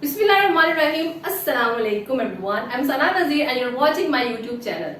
Bismillahirrahmanirrahim. Assalamualaikum everyone. I'm Sana Nazir and you're watching my YouTube channel.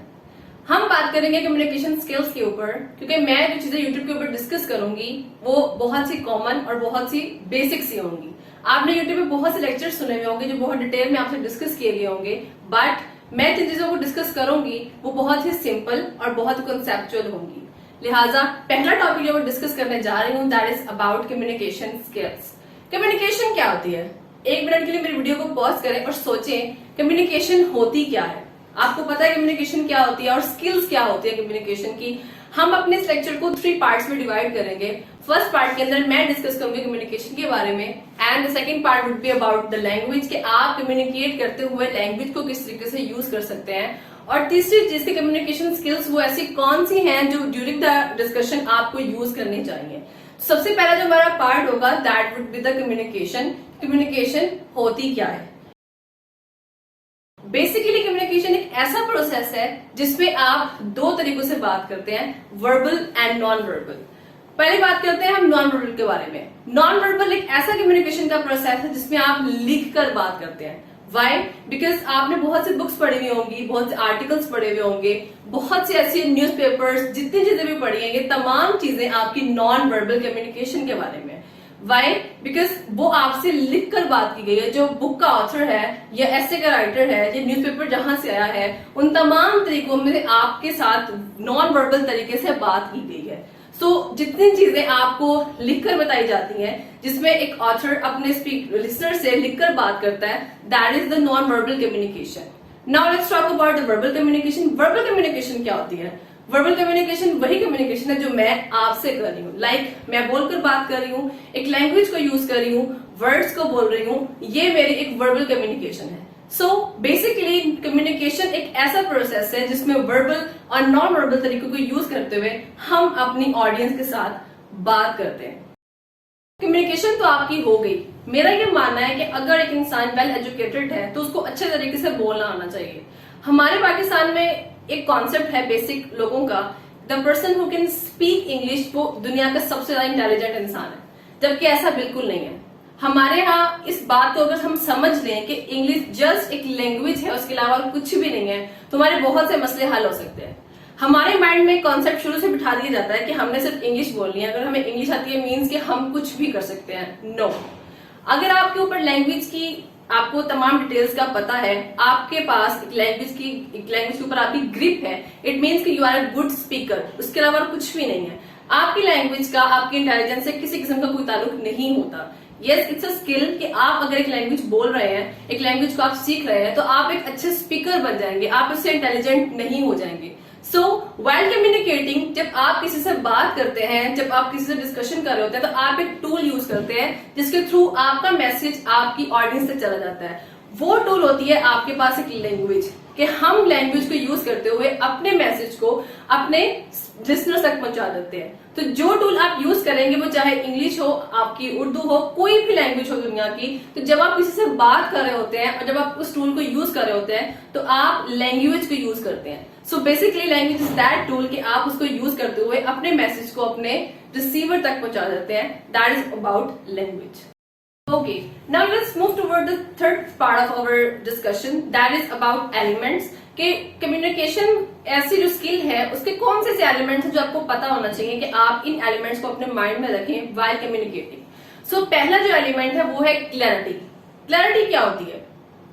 हम बात करेंगे communication skills के ऊपर, क्योंकि मैं जो चीजें YouTube के ऊपर डिस्कस करूंगी वो बहुत सी कॉमन और बहुत सी बेसिक सी होंगी। आपने YouTube पे बहुत से लेक्चर सुने हुए होंगे जो बहुत डिटेल में आपसे डिस्कस किए गए होंगे, बट मैं जिन चीजों को डिस्कस करूंगी वो बहुत ही सिंपल और बहुत कंसेप्चुअल होंगी। लिहाजा पहला टॉपिक जो मैं डिस्कस करने जा रही हूँ that is about communication skills. Communication क्या होती है? एक मिनट के लिए मेरी वीडियो को पॉज करें और सोचें कम्युनिकेशन होती क्या है। आपको पता है कम्युनिकेशन क्या होती है और स्किल्स क्या होती है कम्युनिकेशन की। हम अपने इस लेक्चर को 3 पार्ट्स में डिवाइड करेंगे। फर्स्ट पार्ट के अंदर मैं डिस्कस करूंगी कम्युनिकेशन के बारे में and the second part would be about the language, कि आप कम्युनिकेट करते हुए लैंग्वेज को किस तरीके से यूज कर सकते हैं। और तीसरी चीज की कम्युनिकेशन स्किल्स वो ऐसी कौन सी हैं जो ड्यूरिंग द डिस्कशन आपको यूज करनी चाहिए। सबसे पहला जो हमारा पार्ट होगा that would be the communication. Communication होती क्या है? बेसिकली कम्युनिकेशन एक ऐसा प्रोसेस है जिसमें आप 2 तरीकों से बात करते हैं, वर्बल एंड नॉन वर्बल। पहले बात करते हैं हम नॉन वर्बल के बारे में। नॉन वर्बल एक ऐसा कम्युनिकेशन का प्रोसेस है जिसमें आप लिख कर बात करते हैं। वाई? बिकॉज आपने बहुत सी बुक्स पढ़ी हुई होंगी, बहुत से आर्टिकल्स पढ़े हुए होंगे, बहुत से ऐसे न्यूज़पेपर्स, जितनी चीजें भी पढ़ी हैं, ये तमाम चीजें आपकी नॉन वर्बल कम्युनिकेशन के बारे में। वाई? बिकॉज वो आपसे लिख कर बात की गई है। जो बुक का ऑथर है या ऐसे का राइटर है या न्यूज़पेपर जहां से आया है, उन तमाम तरीकों में आपके साथ नॉन वर्बल तरीके से बात की गई है। सो जितनी चीजें आपको लिखकर बताई जाती हैं, जिसमें एक ऑथर अपने लिसनर से लिखकर बात करता है, that is the non verbal communication. Now let's talk about the verbal communication. Verbal communication क्या होती है? वर्बल कम्युनिकेशन वही कम्युनिकेशन है जो मैं आपसे कर रही हूँ। लाइक मैं बोलकर बात कर रही हूँ, एक लैंग्वेज को यूज कर रही हूँ, वर्ड्स को बोल रही हूँ, ये मेरी एक वर्बल कम्युनिकेशन है। सो बेसिकली कम्युनिकेशन एक ऐसा प्रोसेस है जिसमें वर्बल और नॉन वर्बल तरीकों को यूज करते हुए हम अपनी ऑडियंस के साथ बात करते हैं। कम्युनिकेशन तो आपकी हो गई। मेरा ये मानना है कि अगर एक इंसान वेल एजुकेटेड है तो उसको अच्छे तरीके से बोलना आना चाहिए। हमारे पाकिस्तान में एक कॉन्सेप्ट है बेसिक लोगों का, the person who can speak English वो दुनिया का सबसे ज्यादा इंटेलिजेंट इंसान है, जबकि ऐसा बिल्कुल नहीं है। हमारे यहाँ इस बात को अगर हम समझ लें कि इंग्लिश जस्ट एक लैंग्वेज है, उसके अलावा कुछ भी नहीं है, तो हमारे बहुत से मसले हल हो सकते हैं। हमारे माइंड में कॉन्सेप्ट शुरू से बिठा दिया जाता है कि हमने सिर्फ इंग्लिश बोलनी है, अगर हमें इंग्लिश आती है मीन्स कि हम कुछ भी कर सकते हैं। नो, अगर आपके ऊपर लैंग्वेज की आपको तमाम डिटेल्स का पता है, आपके पास एक लैंग्वेज के ऊपर आपकी ग्रिप है, इट मीन्स कि you are a good speaker, उसके अलावा कुछ भी नहीं है। आपकी लैंग्वेज का आपकी इंटेलिजेंस से किसी किस्म का कोई ताल्लुक नहीं होता। यस, इट्स अ स्किल कि आप अगर एक लैंग्वेज बोल रहे हैं, एक लैंग्वेज को आप सीख रहे हैं, तो आप एक अच्छे स्पीकर बन जाएंगे, आप उससे इंटेलिजेंट नहीं हो जाएंगे। सो व्हाइल कम्युनिकेटिंग, जब आप किसी से बात करते हैं, जब आप किसी से डिस्कशन कर रहे होते हैं, तो आप एक टूल यूज करते हैं जिसके थ्रू आपका मैसेज आपकी ऑडियंस तक चला जाता है। वो टूल होती है आपके पास एक लैंग्वेज, कि हम लैंग्वेज को यूज करते हुए अपने मैसेज को अपने लिसनर्स तक पहुंचा देते हैं। तो जो टूल आप यूज करेंगे, वो चाहे इंग्लिश हो, आपकी उर्दू हो, कोई भी लैंग्वेज हो दुनिया की, तो जब आप किसी से बात कर रहे होते हैं और जब आप उस टूल को यूज कर रहे होते हैं, तो आप लैंग्वेज को यूज करते हैं। So basically language is that tool कि आप उसको यूज करते हुए अपने मैसेज को अपने रिसीवर तक पहुंचा देते हैं। That is about language. Okay, now let's move toward the third part of our discussion, that is about elements. कि कम्युनिकेशन ऐसी जो स्किल है उसके कौन से एलिमेंट्स हैं जो आपको पता होना चाहिए कि आप इन एलिमेंट्स को अपने माइंड में रखें while communicating. सो पहला जो एलिमेंट है वो है क्लैरिटी। क्लैरिटी क्या होती है?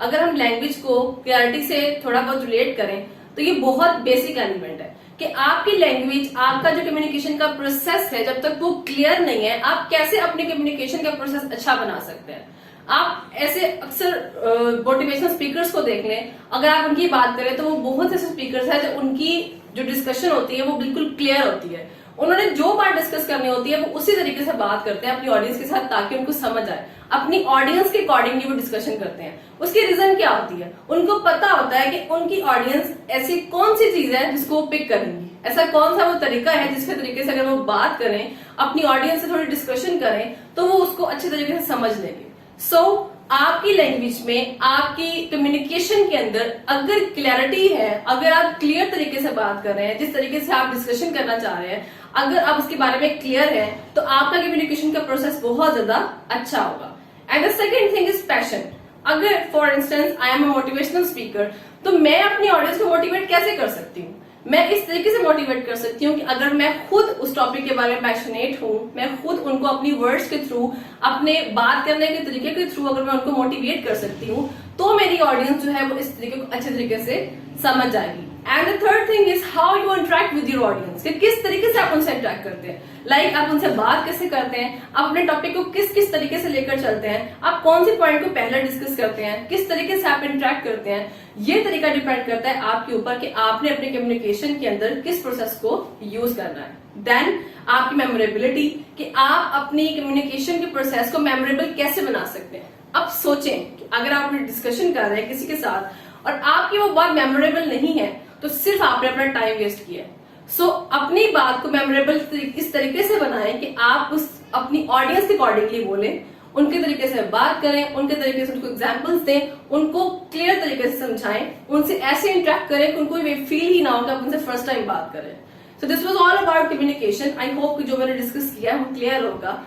अगर हम लैंग्वेज को क्लैरिटी से थोड़ा बहुत रिलेट करें तो ये बहुत बेसिक एलिमेंट है कि आपकी लैंग्वेज, आपका जो कम्युनिकेशन का प्रोसेस है, जब तक वो क्लियर नहीं है, आप कैसे अपने कम्युनिकेशन का प्रोसेस अच्छा बना सकते हैं। आप ऐसे अक्सर मोटिवेशनल स्पीकर्स को देख लें, अगर आप उनकी बात करें तो वो बहुत ऐसे स्पीकर्स हैं जो उनकी जो डिस्कशन होती है वो बिल्कुल क्लियर होती है। उन्होंने जो बात डिस्कस करनी होती है वो उसी तरीके से बात करते हैं अपनी ऑडियंस के साथ, ताकि उनको समझ आए। अपनी ऑडियंस के अकॉर्डिंगली वो डिस्कशन करते हैं। उसकी रीजन क्या होती है? उनको पता होता है कि उनकी ऑडियंस ऐसी कौन सी चीज है जिसको वो पिक करेंगी, ऐसा कौन सा वो तरीका है जिसके तरीके से अगर वो बात करें, अपनी ऑडियंस से थोड़ी डिस्कशन करें, तो वो उसको अच्छे तरीके से समझ लेंगे। सो आपकी लैंग्वेज में, आपकी कम्युनिकेशन के अंदर अगर क्लैरिटी है, अगर आप क्लियर तरीके से बात कर रहे हैं, जिस तरीके से आप डिस्कशन करना चाह रहे हैं, अगर आप उसके बारे में क्लियर है, तो आपका कम्युनिकेशन का प्रोसेस बहुत ज्यादा अच्छा होगा। And the second thing is passion. अगर for instance I am a motivational speaker, तो मैं अपनी ऑडियंस को मोटिवेट कैसे कर सकती हूँ? मैं इस तरीके से मोटिवेट कर सकती हूँ कि अगर मैं खुद उस टॉपिक के बारे में पैशनेट हूँ, मैं खुद उनको अपनी वर्ड्स के थ्रू, अपने बात करने के तरीके के थ्रू अगर मैं उनको मोटिवेट कर सकती हूँ, तो मेरी ऑडियंस जो है वो इस तरीके को अच्छे तरीके से समझ जाएगी। And the third thing is how you interact with your audience, कि किस तरीके से आप उनसे इंटरेक्ट करते हैं। लाइक आप उनसे बात कैसे करते हैं, आप अपने टॉपिक को किस किस तरीके से लेकर चलते हैं, आप कौन से पॉइंट को पहले डिस्कस करते हैं, किस तरीके से आप इंटरेक्ट करते हैं। ये तरीका डिपेंड करता है आपके ऊपर कि आपने अपने कम्युनिकेशन के अंदर किस प्रोसेस को यूज करना है। देन आपकी मेमोरेबिलिटी, कि आप अपनी कम्युनिकेशन के प्रोसेस को मेमोरेबल कैसे बना सकते हैं। अब सोचें कि अगर आप डिस्कशन कर रहे हैं किसी के साथ और आपकी वो बात मेमोरेबल नहीं है, तो सिर्फ आपने अपना टाइम वेस्ट किया। सो अपनी बात को मेमोरेबल इस तरीके से बनाएं कि आप उस अपनी ऑडियंस के अकॉर्डिंगली बोलें, उनके तरीके से बात करें, उनके तरीके से उनको एग्जाम्पल्स दें, उनको क्लियर तरीके से समझाएं, उनसे ऐसे इंटरेक्ट करें कि उनको ये फील ही ना हो कि आप उनसे फर्स्ट टाइम बात करें। So this was all about communication. I hope कि जो मैंने डिस्कस किया है वो क्लियर होगा।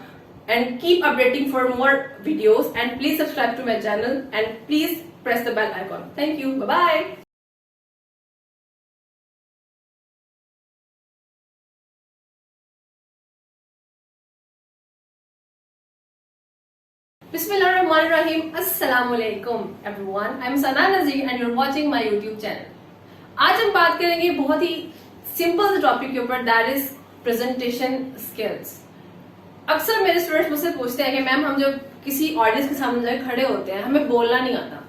And keep updating for more videos and please subscribe to my channel and please press the bell icon. Thank you, bye bye. Bismillahirrahmanirrahim. Assalamualaikum everyone. I'm Sana Nazir and you're watching my YouTube channel. आज हम बात करेंगे बहुत ही simple topic के ऊपर, that is presentation skills. अक्सर मेरे students मुझसे पूछते हैं कि मैम हम जब किसी ऑडियंस के सामने जाके खड़े होते हैं, हमें बोलना नहीं आता,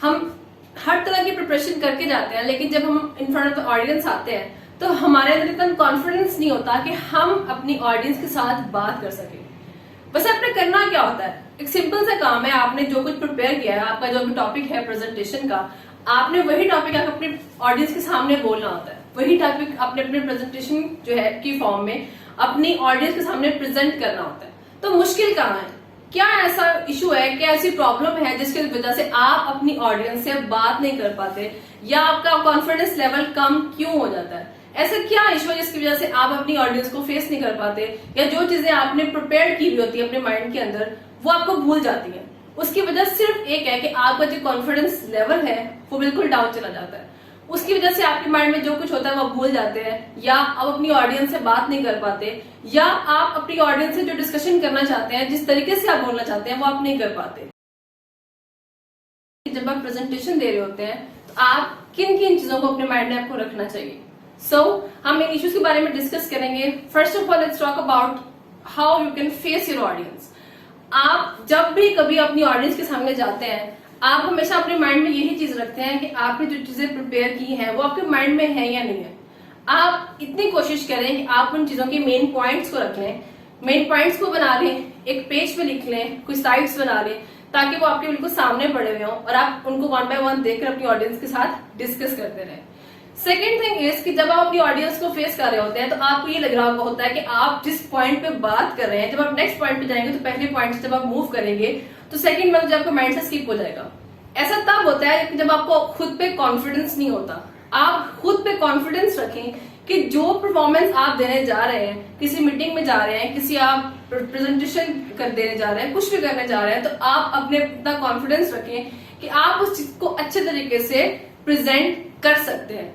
हम हर तरह की प्रिपरेशन करके जाते हैं, लेकिन जब हम in front of the audience आते हैं तो हमारे अंदर इतना कॉन्फिडेंस नहीं होता कि हम अपनी ऑडियंस के साथ बात कर सके। बस आपने करना क्या होता है, एक सिंपल सा काम है, आपने जो कुछ प्रिपेयर किया है, आपका जो भी टॉपिक है प्रेजेंटेशन का, आपने वही टॉपिक अपने ऑडियंस के सामने बोलना होता है, वही टॉपिक अपने अपने प्रेजेंटेशन जो है की फॉर्म में अपनी ऑडियंस के सामने प्रेजेंट करना होता है। तो मुश्किल कहाँ है, क्या ऐसा इशू है, क्या ऐसी प्रॉब्लम है जिसकी वजह से आप अपनी ऑडियंस से बात नहीं कर पाते, या आपका कॉन्फिडेंस लेवल कम क्यों हो जाता है? ऐसा क्या इशू है जिसकी वजह से आप अपनी ऑडियंस को फेस नहीं कर पाते, या जो चीजें आपने प्रिपेयर की हुई होती है अपने माइंड के अंदर वो आपको भूल जाती है? उसकी वजह सिर्फ एक है कि आपका जो कॉन्फिडेंस लेवल है वो बिल्कुल डाउन चला जाता है। उसकी वजह से आपके माइंड में जो कुछ होता है वो भूल जाते हैं, या आप अपनी ऑडियंस से बात नहीं कर पाते, या आप अपनी ऑडियंस से जो डिस्कशन करना चाहते हैं, जिस तरीके से आप बोलना चाहते हैं वो आप नहीं कर पाते। जब आप प्रेजेंटेशन दे रहे होते हैं तो आप किन किन चीजों को अपने माइंड में आपको रखना चाहिए। हम इन इश्यूज के बारे में डिस्कस करेंगे। First of all let's talk about how you can face your audience. आप जब भी कभी अपनी ऑडियंस के सामने जाते हैं, आप हमेशा अपने माइंड में यही चीज रखते हैं कि आपने जो चीजें प्रिपेयर की हैं वो आपके माइंड में है या नहीं है। आप इतनी कोशिश करें कि आप उन चीजों के मेन पॉइंट्स को रख लें, मेन पॉइंट्स को बना लें, एक पेज पे लिख लें, कुछ स्लाइड्स बना लें, ताकि वो आपके बिल्कुल सामने पड़े हुए हों और आप उनको वन बाय वन देखकर अपनी ऑडियंस के साथ डिस्कस करते रहें। सेकेंड थिंग इज कि जब आप अपनी ऑडियंस को फेस कर रहे होते हैं तो आपको ये लग रहा होता है कि आप जिस पॉइंट पे बात कर रहे हैं, जब आप नेक्स्ट पॉइंट पे जाएंगे तो पहले पॉइंट से जब आप मूव करेंगे तो सेकंड वाला जो आपका माइंड से स्किप हो जाएगा। ऐसा तब होता है जब आपको खुद पे कॉन्फिडेंस नहीं होता। आप खुद पे कॉन्फिडेंस रखें कि जो परफॉर्मेंस आप देने जा रहे हैं, किसी मीटिंग में जा रहे हैं, किसी आप प्रेजेंटेशन कर देने जा रहे हैं, कुछ भी करने जा रहे हैं, तो आप अपने इतना कॉन्फिडेंस रखें कि आप उस चीज को अच्छे तरीके से प्रेजेंट कर सकते हैं।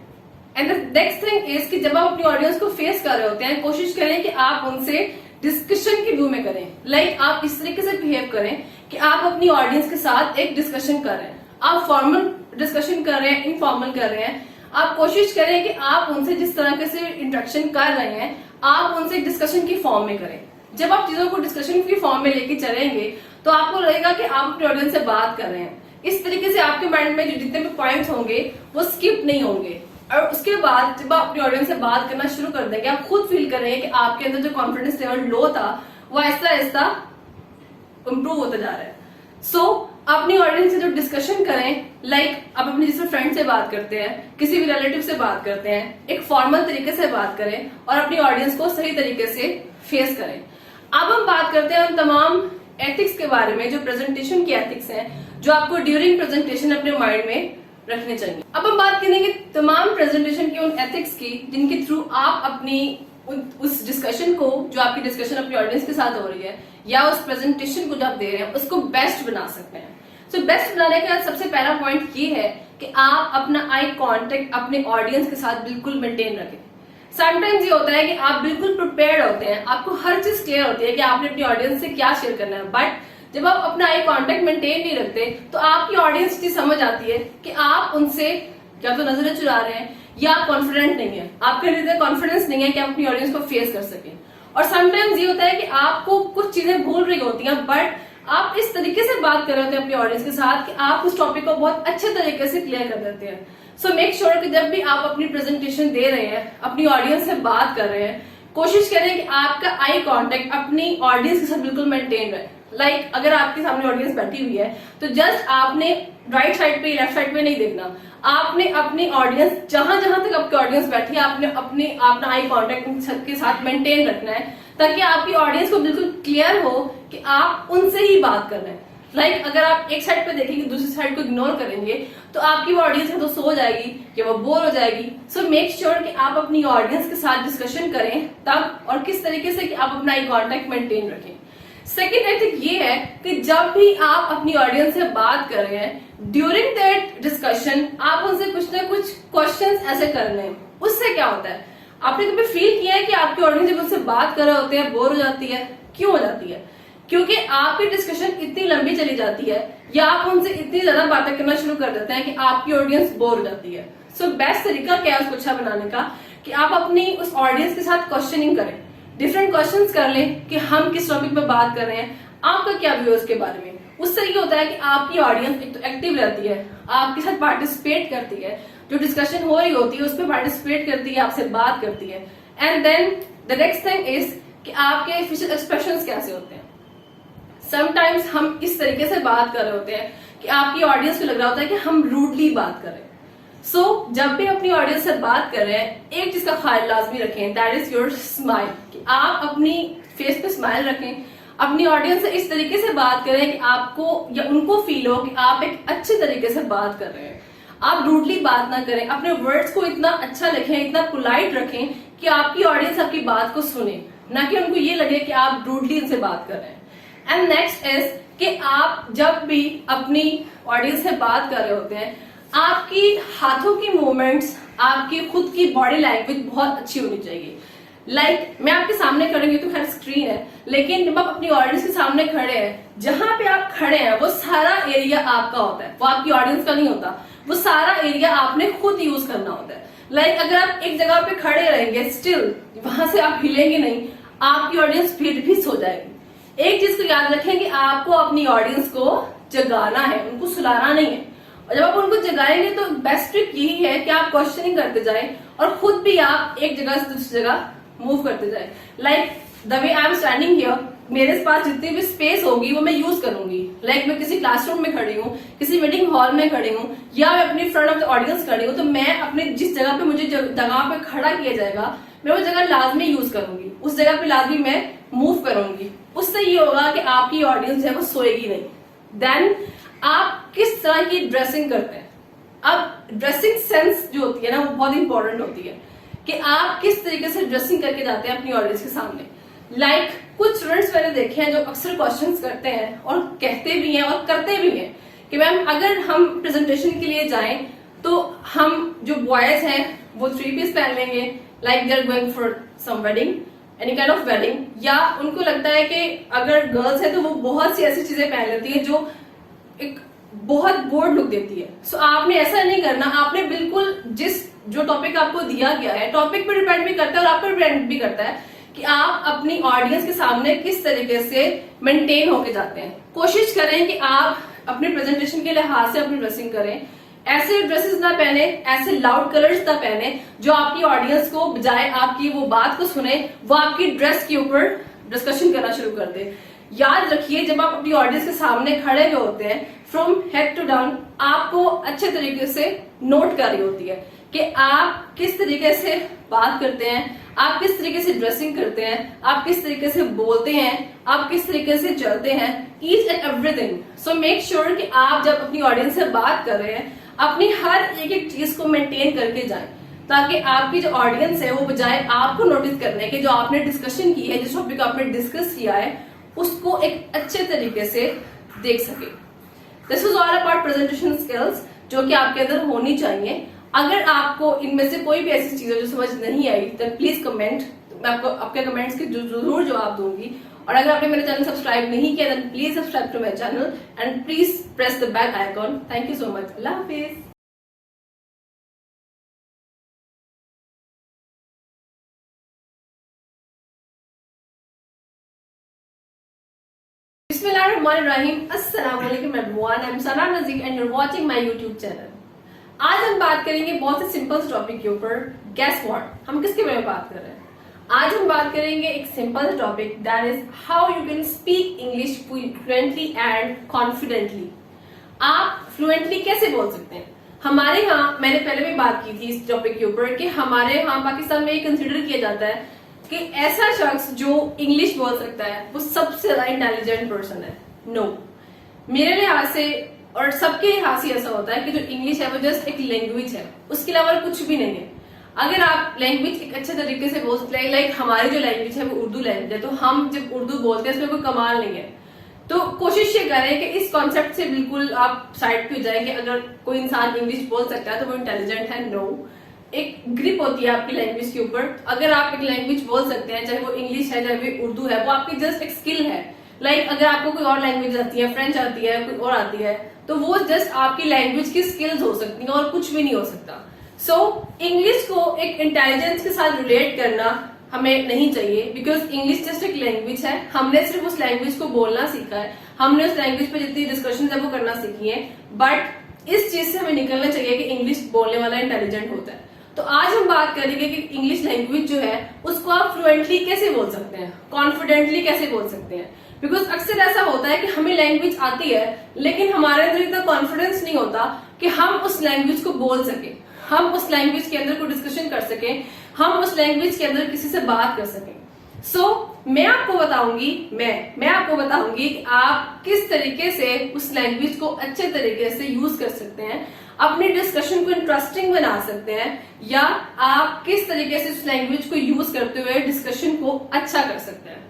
And the next thing is कि जब आप अपनी ऑडियंस को फेस कर रहे होते हैं, कोशिश करें कि आप उनसे डिस्कशन के व्यू में करें। लाइक आप इस तरीके से बिहेव करें कि आप अपनी ऑडियंस के साथ एक डिस्कशन कर रहे हैं। आप फॉर्मल डिस्कशन कर रहे हैं, इनफॉर्मल कर रहे हैं। आप कोशिश करें कि आप उनसे जिस तरह से इंटरेक्शन कर रहे हैं, आप उनसे डिस्कशन की फॉर्म में करें। जब आप चीजों को डिस्कशन की फॉर्म में लेके चलेंगे तो आपको लगेगा कि आप अपने ऑडियंस से बात कर रहे हैं। इस तरीके से आपके माइंड में जो जितने भी पॉइंट्स होंगे वो स्किप नहीं होंगे। और उसके बाद जब आप अपनी ऑडियंस से बात करना शुरू कर देंगे, आप खुद फील करेंगे कि आपके अंदर जो कॉन्फिडेंस लेवल लो था वो आहिस्ता आहिस्ता इंप्रूव होता जा रहा है। अपनी ऑडियंस से जो डिस्कशन करें, लाइक आप अपने जिस फ्रेंड से बात करते हैं, किसी भी रिलेटिव से बात करते हैं, एक फॉर्मल तरीके से बात करें और अपनी ऑडियंस को सही तरीके से फेस करें। अब हम बात करते हैं उन तमाम एथिक्स के बारे में, जो प्रेजेंटेशन की एथिक्स हैं, जो आपको ड्यूरिंग प्रेजेंटेशन अपने माइंड में रखने चाहिए। अब हम बात करेंगे तमाम प्रेजेंटेशन के उन एथिक्स की जिनके थ्रू आप अपनी उस डिस्कशन को, जो आपकी डिस्कशन अपनी ऑडियंस के साथ हो रही है, या उस प्रेजेंटेशन को जो आप दे रहे हैं उसको बेस्ट बना सकते हैं। सो बेस्ट बनाने का सबसे पहला पॉइंट ये है कि आप अपना आई कांटेक्ट अपने ऑडियंस के साथ बिल्कुल मेंटेन रखें। समटाइम्स ये होता है कि आप बिल्कुल प्रिपेयर्ड होते हैं, आपको हर चीज क्लियर होती है कि आपने अपनी ऑडियंस से क्या शेयर करना है, बट जब आप अपना आई कांटेक्ट मेंटेन नहीं रखते तो आपकी ऑडियंस की समझ आती है कि आप उनसे या तो नजरें चुरा रहे हैं या आप कॉन्फिडेंट नहीं है, आपके लिए कॉन्फिडेंस नहीं है कि आप अपनी ऑडियंस को फेस कर सकें। और समटाइम्स ये होता है कि आपको कुछ चीजें भूल रही होती हैं, बट आप इस तरीके से बात कर रहे होते हैं अपनी ऑडियंस के साथ कि आप उस टॉपिक को बहुत अच्छे तरीके से क्लियर कर देते हैं। सो मेक श्योर कि जब भी आप अपनी प्रेजेंटेशन दे रहे हैं, अपनी ऑडियंस से बात कर रहे हैं, कोशिश करें कि आपका आई कांटेक्ट अपनी ऑडियंस के साथ बिल्कुल मेंटेन रहे। लाइक अगर आपके सामने ऑडियंस बैठी हुई है तो जस्ट आपने राइट साइड पे लेफ्ट साइड पे नहीं देखना, आपने अपनी ऑडियंस जहां जहां तक आपकी ऑडियंस बैठी है आपने अपना आई कांटेक्ट के साथ मेंटेन रखना है, ताकि आपकी ऑडियंस को बिल्कुल क्लियर हो कि आप उनसे ही बात कर रहे हैं। लाइक अगर आप एक साइड पे देखेंगे दूसरी साइड को इग्नोर करेंगे तो आपकी वो ऑडियंस है तो सो जाएगी या वो बोर हो जाएगी। सो मेक श्योर कि आप अपनी ऑडियंस के साथ डिस्कशन करें तब और किस तरीके से कि आप अपना आई कांटेक्ट मेंटेन रखें। सेकेंड आई थिंक ये है कि जब भी आप अपनी ऑडियंस से बात कर रहे हैं, ड्यूरिंग दैट डिस्कशन आप उनसे कुछ ना कुछ क्वेश्चंस ऐसे कर लें। उससे क्या होता है, आपने कभी फील किया है कि आपकी ऑडियंस जब उनसे बात कर रहे होते हैं बोर हो जाती है? क्यों हो जाती है? क्योंकि आपकी डिस्कशन इतनी लंबी चली जाती है या आप उनसे इतनी ज्यादा बातें करना शुरू कर देते हैं कि आपकी ऑडियंस बोर हो जाती है। सो बेस्ट तरीका क्या है उसको अच्छा बनाने का कि आप अपनी उस ऑडियंस के साथ क्वेश्चनिंग करें, डिफरेंट क्वेश्चंस कर लें कि हम किस टॉपिक पे बात कर रहे हैं, आपका क्या व्यू है उसके बारे में। उससे ये होता है कि आपकी ऑडियंस एक तो एक्टिव रहती है, आपके साथ पार्टिसिपेट करती है, जो डिस्कशन हो रही होती है उस पर पार्टिसिपेट करती है, आपसे बात करती है। And then the next thing is कि आपके फेशियल एक्सप्रेशंस कैसे होते हैं। समटाइम्स हम इस तरीके से बात कर रहे होते हैं कि आपकी ऑडियंस को लग रहा होता है कि हम रूडली बात कर रहे हैं। सो जब भी अपनी ऑडियंस से बात कर रहे हैं एक चीज का ख्याल लाजमी रखें, दैट इज योर स्माइल, कि आप अपनी फेस पे स्माइल रखें, अपनी ऑडियंस से इस तरीके से बात करें कि आपको या उनको फील हो कि आप एक अच्छे तरीके से बात कर रहे हैं। आप रूडली बात ना करें, अपने वर्ड्स को इतना अच्छा लिखें, इतना पोलाइट रखें कि आपकी ऑडियंस आपकी बात को सुने, ना कि उनको ये लगे कि आप रूडली उनसे बात कर रहे हैं। एंड नेक्स्ट इज कि आप जब भी अपनी ऑडियंस से बात कर रहे होते हैं आपकी हाथों की मूवमेंट्स, आपकी खुद की बॉडी लैंग्वेज बहुत अच्छी होनी चाहिए। लाइक मैं आपके सामने खड़ी हूँ तो खैर स्क्रीन है, लेकिन जब आप अपनी ऑडियंस के सामने खड़े हैं, जहां पे आप खड़े हैं वो सारा एरिया आपका होता है, वो आपकी ऑडियंस का नहीं होता, वो सारा एरिया आपने खुद यूज करना होता है। लाइक अगर आप एक जगह पे खड़े रहेंगे स्टिल, वहां से आप हिलेंगे नहीं, आपकी ऑडियंस फिर भी सो जाएगी। एक चीज को याद रखें कि आपको अपनी ऑडियंस को जगाना है, उनको सुलाना नहीं है। और जब आप उनको जगाएंगे तो बेस्ट ट्रिक यही है कि आप क्वेश्चनिंग करते जाएं और खुद भी आप एक जगह से दूसरी जगह मूव करते जाएं। Like the way I am standing here, मेरे पास जितनी भी स्पेस होगी वो मैं यूज करूंगी। लाइक मैं किसी क्लासरूम में खड़ी हूँ, किसी मीटिंग हॉल में खड़ी हूँ, या मैं अपनी फ्रंट ऑफ द ऑडियंस खड़ी हूँ, तो मैं अपने जिस जगह पे मुझे जगह पे खड़ा किया जाएगा मैं वो जगह लाजमी यूज करूंगी, उस जगह पे लाजमी मैं मूव करूंगी। उससे ये होगा कि आपकी ऑडियंस है वो सोएगी नहीं। देन आप किस तरह की ड्रेसिंग करते हैं। अब ड्रेसिंग सेंस जो होती है ना वो बहुत इंपॉर्टेंट होती है कि आप किस तरीके से ड्रेसिंग करके जाते हैं अपनी ऑडियंस के सामने। लाइक कुछ स्टूडेंट्स मैंने देखे हैं जो अक्सर क्वेश्चंस करते हैं और कहते भी हैं और करते भी हैं कि मैम अगर हम प्रेजेंटेशन के लिए जाएं तो हम जो बॉयज हैं वो 3 पीस पहन लेंगे, like they are going for some wedding, any kind of wedding, या उनको लगता है कि अगर गर्ल्स है तो वो बहुत सी ऐसी चीजें पहन लेती है जो एक बहुत बोर्ड लुक देती है। सो आपने ऐसा नहीं करना, आपने बिल्कुल जो टॉपिक आपको दिया गया है, टॉपिक पर डिपेंड भी करता है और आप पर डिपेंड भी करता है कि आप अपनी ऑडियंस के सामने किस तरीके से मेंटेन होके जाते हैं। कोशिश करें कि आप अपने प्रेजेंटेशन के लिहाज से अपनी ड्रेसिंग करें, ऐसे ड्रेसेस ना पहने, ऐसे लाउड कलर्स ना पहने जो आपकी ऑडियंस को बजाय आपकी वो बात को सुने वो आपकी ड्रेस के ऊपर डिस्कशन करना शुरू कर दे। याद रखिए जब आप अपनी ऑडियंस के सामने खड़े हुए होते हैं, फ्रॉम हेड टू डाउन आपको अच्छे तरीके से नोट कर रही होती है कि आप किस तरीके से बात करते हैं, आप किस तरीके से ड्रेसिंग करते हैं, आप किस तरीके से बोलते हैं, आप किस तरीके से चलते हैं, each and everything. So make sure कि आप जब अपनी ऑडियंस से बात कर रहे हैं अपनी हर एक चीज को मेंटेन करके जाएं, ताकि आपकी जो ऑडियंस है वो बजाय आपको नोटिस करने के जो आपने डिस्कशन की है, जिस टॉपिक आपने डिस्कस किया है, उसको एक अच्छे तरीके से देख सके। This was all about presentation skills जो कि आपके अंदर होनी चाहिए। अगर आपको इनमें से कोई भी ऐसी चीज है जो समझ नहीं आई देन प्लीज कमेंट, मैं आपको आपके कमेंट्स के जरूर जवाब दूंगी। और अगर आपने मेरा चैनल सब्सक्राइब नहीं किया then please subscribe to my channel and please press the bell icon. Thank you so much. अल्लाह हाफिज। Bismillahirrahmanirrahim. Assalamualaikum everyone. I'm Sana Nazik and you're watching my YouTube channel. आज हम बात करेंगे बहुत से सिंपल टॉपिक के ऊपर। Guess what? हम किसके बारे में बात कर रहे हैं? आज हम बात करेंगे एक simple topic that is how you can speak English fluently and confidently. आप फ्लुएंटली कैसे बोल सकते हैं? हमारे यहाँ मैंने पहले भी बात की थी इस टॉपिक के ऊपर कि हमारे यहाँ पाकिस्तान में ये कंसिडर किया जाता है कि ऐसा शख्स जो इंग्लिश बोल सकता है वो सबसे ज्यादा इंटेलिजेंट पर्सन है। नो, मेरे लिहाज से और सबके लिहाज से ऐसा होता है कि जो इंग्लिश है वो जस्ट एक लैंग्वेज है, उसके अलावा कुछ भी नहीं है। अगर आप लैंग्वेज एक अच्छे तरीके से बोल सकते हैं, लाइक हमारी जो लैंग्वेज है वो उर्दू लैंग्वेज है, तो हम जब उर्दू बोलते हैं इसमें कोई कमाल नहीं है। तो कोशिश ये करें कि इस कॉन्सेप्ट से बिल्कुल आप साइड पे जाएं कि अगर कोई इंसान इंग्लिश बोल सकता है तो वो इंटेलिजेंट है। नो, एक ग्रिप होती है आपकी लैंग्वेज के ऊपर। अगर आप एक लैंग्वेज बोल सकते हैं, चाहे वो इंग्लिश है चाहे वो उर्दू है, वो आपकी जस्ट एक स्किल है। लाइक अगर आपको कोई और लैंग्वेज आती है, फ्रेंच आती है, कोई और आती है, तो वो जस्ट आपकी लैंग्वेज की स्किल्स हो सकती है और कुछ भी नहीं हो सकता। सो इंग्लिश को एक इंटेलिजेंस के साथ रिलेट करना हमें नहीं चाहिए, बिकॉज इंग्लिश जस्ट एक लैंग्वेज है। हमने सिर्फ उस लैंग्वेज को बोलना सीखा है, हमने उस लैंग्वेज पे जितनी डिस्कशन है वो करना सीखी है, बट इस चीज से हमें निकलना चाहिए कि इंग्लिश बोलने वाला इंटेलिजेंट होता है। तो आज हम बात करेंगे कि इंग्लिश लैंग्वेज जो है उसको आप फ्लुएंटली कैसे बोल सकते हैं, कॉन्फिडेंटली कैसे बोल सकते हैं। बिकॉज अक्सर ऐसा होता है कि हमें लैंग्वेज आती है लेकिन हमारे अंदर इतना कॉन्फिडेंस नहीं होता कि हम उस लैंग्वेज को बोल सके, हम उस लैंग्वेज के अंदर कोई डिस्कशन कर सके, हम उस लैंग्वेज के अंदर किसी से बात कर सके। मैं आपको बताऊंगी मैं आपको बताऊंगी कि आप किस तरीके से उस लैंग्वेज को अच्छे तरीके से यूज कर सकते हैं, अपनी डिस्कशन को इंटरेस्टिंग बना सकते हैं, या आप किस तरीके से उस लैंग्वेज को यूज करते हुए डिस्कशन को अच्छा कर सकते हैं।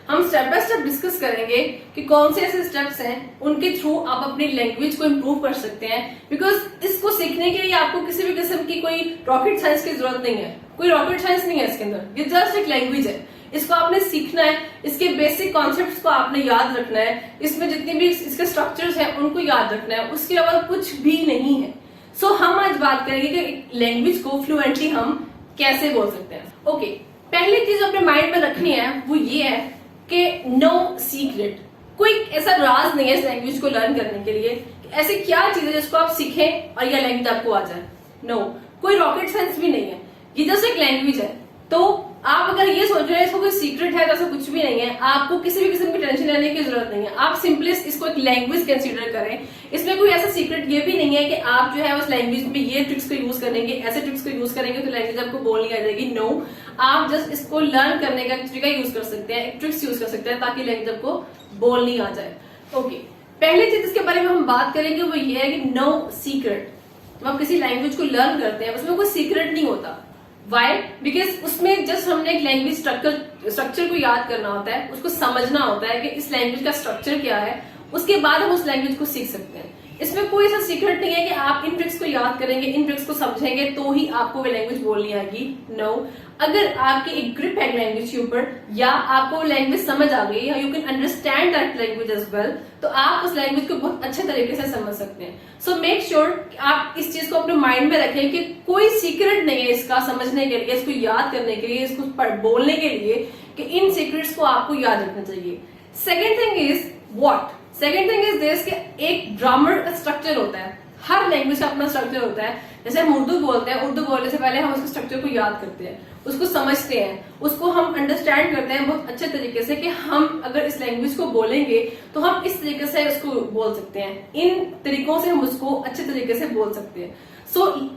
हम स्टेप बाय स्टेप डिस्कस करेंगे कि कौन से ऐसे स्टेप्स हैं उनके थ्रू आप अपनी लैंग्वेज को इम्प्रूव कर सकते हैं। बिकॉज इसको सीखने के लिए आपको किसी भी किस्म की कोई रॉकेट साइंस की जरूरत नहीं है, कोई रॉकेट साइंस नहीं है इसके अंदर। ये जस्ट एक लैंग्वेज है, इसको आपने सीखना है, इसके बेसिक कॉन्सेप्ट्स को आपने याद रखना है, इसमें जितने भी इसके स्ट्रक्चर्स हैं उनको याद रखना है, उसके अलावा कुछ भी नहीं है। हम आज बात करेंगे कि लैंग्वेज को फ्लुएंटली हम कैसे बोल सकते हैं। ओके, पहली चीज अपने माइंड में रखनी है वो ये है कि नो सीक्रेट, कोई ऐसा राज नहीं है इस लैंग्वेज को लर्न करने के लिए। ऐसी क्या चीज है जिसको आप सीखें और यह लैंग्वेज आपको आ जाए? नो, कोई रॉकेट साइंस भी नहीं है, ये जस्ट एक लैंग्वेज है। तो आप अगर ये सोच रहे हैं इसको कोई सीक्रेट है तो ऐसा कुछ भी नहीं है, आपको किसी भी किस्म की टेंशन लेने की जरूरत नहीं है। आप सिंपली इसको एक लैंग्वेज कंसीडर करें। इसमें कोई ऐसा सीक्रेट ये भी नहीं है कि आप जो है उस लैंग्वेज में ये ट्रिक्स को यूज करेंगे, ऐसे ट्रिक्स को यूज करेंगे तो लैंग्वेज आपको बोलनी आ जाएगी। नो, आप जस्ट इसको लर्न करने का तरीका यूज कर सकते हैं, एक ट्रिक्स यूज कर सकते हैं ताकि लैंग्वेज आपको बोलनी आ जाए। ओके, पहली चीज इसके बारे में हम बात करेंगे वो ये है कि नो सीक्रेट। जब आप किसी लैंग्वेज को लर्न करते हैं उसमें कोई सीक्रेट नहीं होता। वाई? बिकॉज उसमें जस्ट हमने एक लैंग्वेज स्ट्रक्चर को याद करना होता है, उसको समझना होता है कि इस लैंग्वेज का स्ट्रक्चर क्या है, उसके बाद हम उस लैंग्वेज को सीख सकते हैं। इसमें कोई ऐसा सीक्रेट नहीं है कि आप इन ट्रिक्स को याद करेंगे, इन ट्रिक्स को समझेंगे तो ही आपको वो लैंग्वेज बोलनी आएगी। नो, अगर आपकी एक ग्रिप है लैंग्वेज के ऊपर या आपको लैंग्वेज समझ आ गई या you can understand that language as well, तो आप उस लैंग्वेज को बहुत अच्छे तरीके से समझ सकते हैं। मेक श्योर आप इस चीज को अपने माइंड में रखें कि कोई सीक्रेट नहीं है इसका समझने के लिए, इसको याद करने के लिए, इसको बोलने के लिए, कि इन सीक्रेट्स को आपको याद रखना चाहिए। Second thing is what? Second thing is this कि एक ग्रामर का स्ट्रक्चर होता है, हर लैंग्वेज का अपना स्ट्रक्चर होता है। जैसे हम उर्दू बोलते हैं, उर्दू बोलने से पहले हम उसके स्ट्रक्चर को याद करते हैं, उसको समझते हैं, उसको हम अंडरस्टैंड करते हैं बहुत अच्छे तरीके से कि हम अगर इस लैंग्वेज को बोलेंगे तो हम इस तरीके से उसको बोल सकते हैं, इन तरीकों से हम उसको अच्छे तरीके से बोल सकते हैं।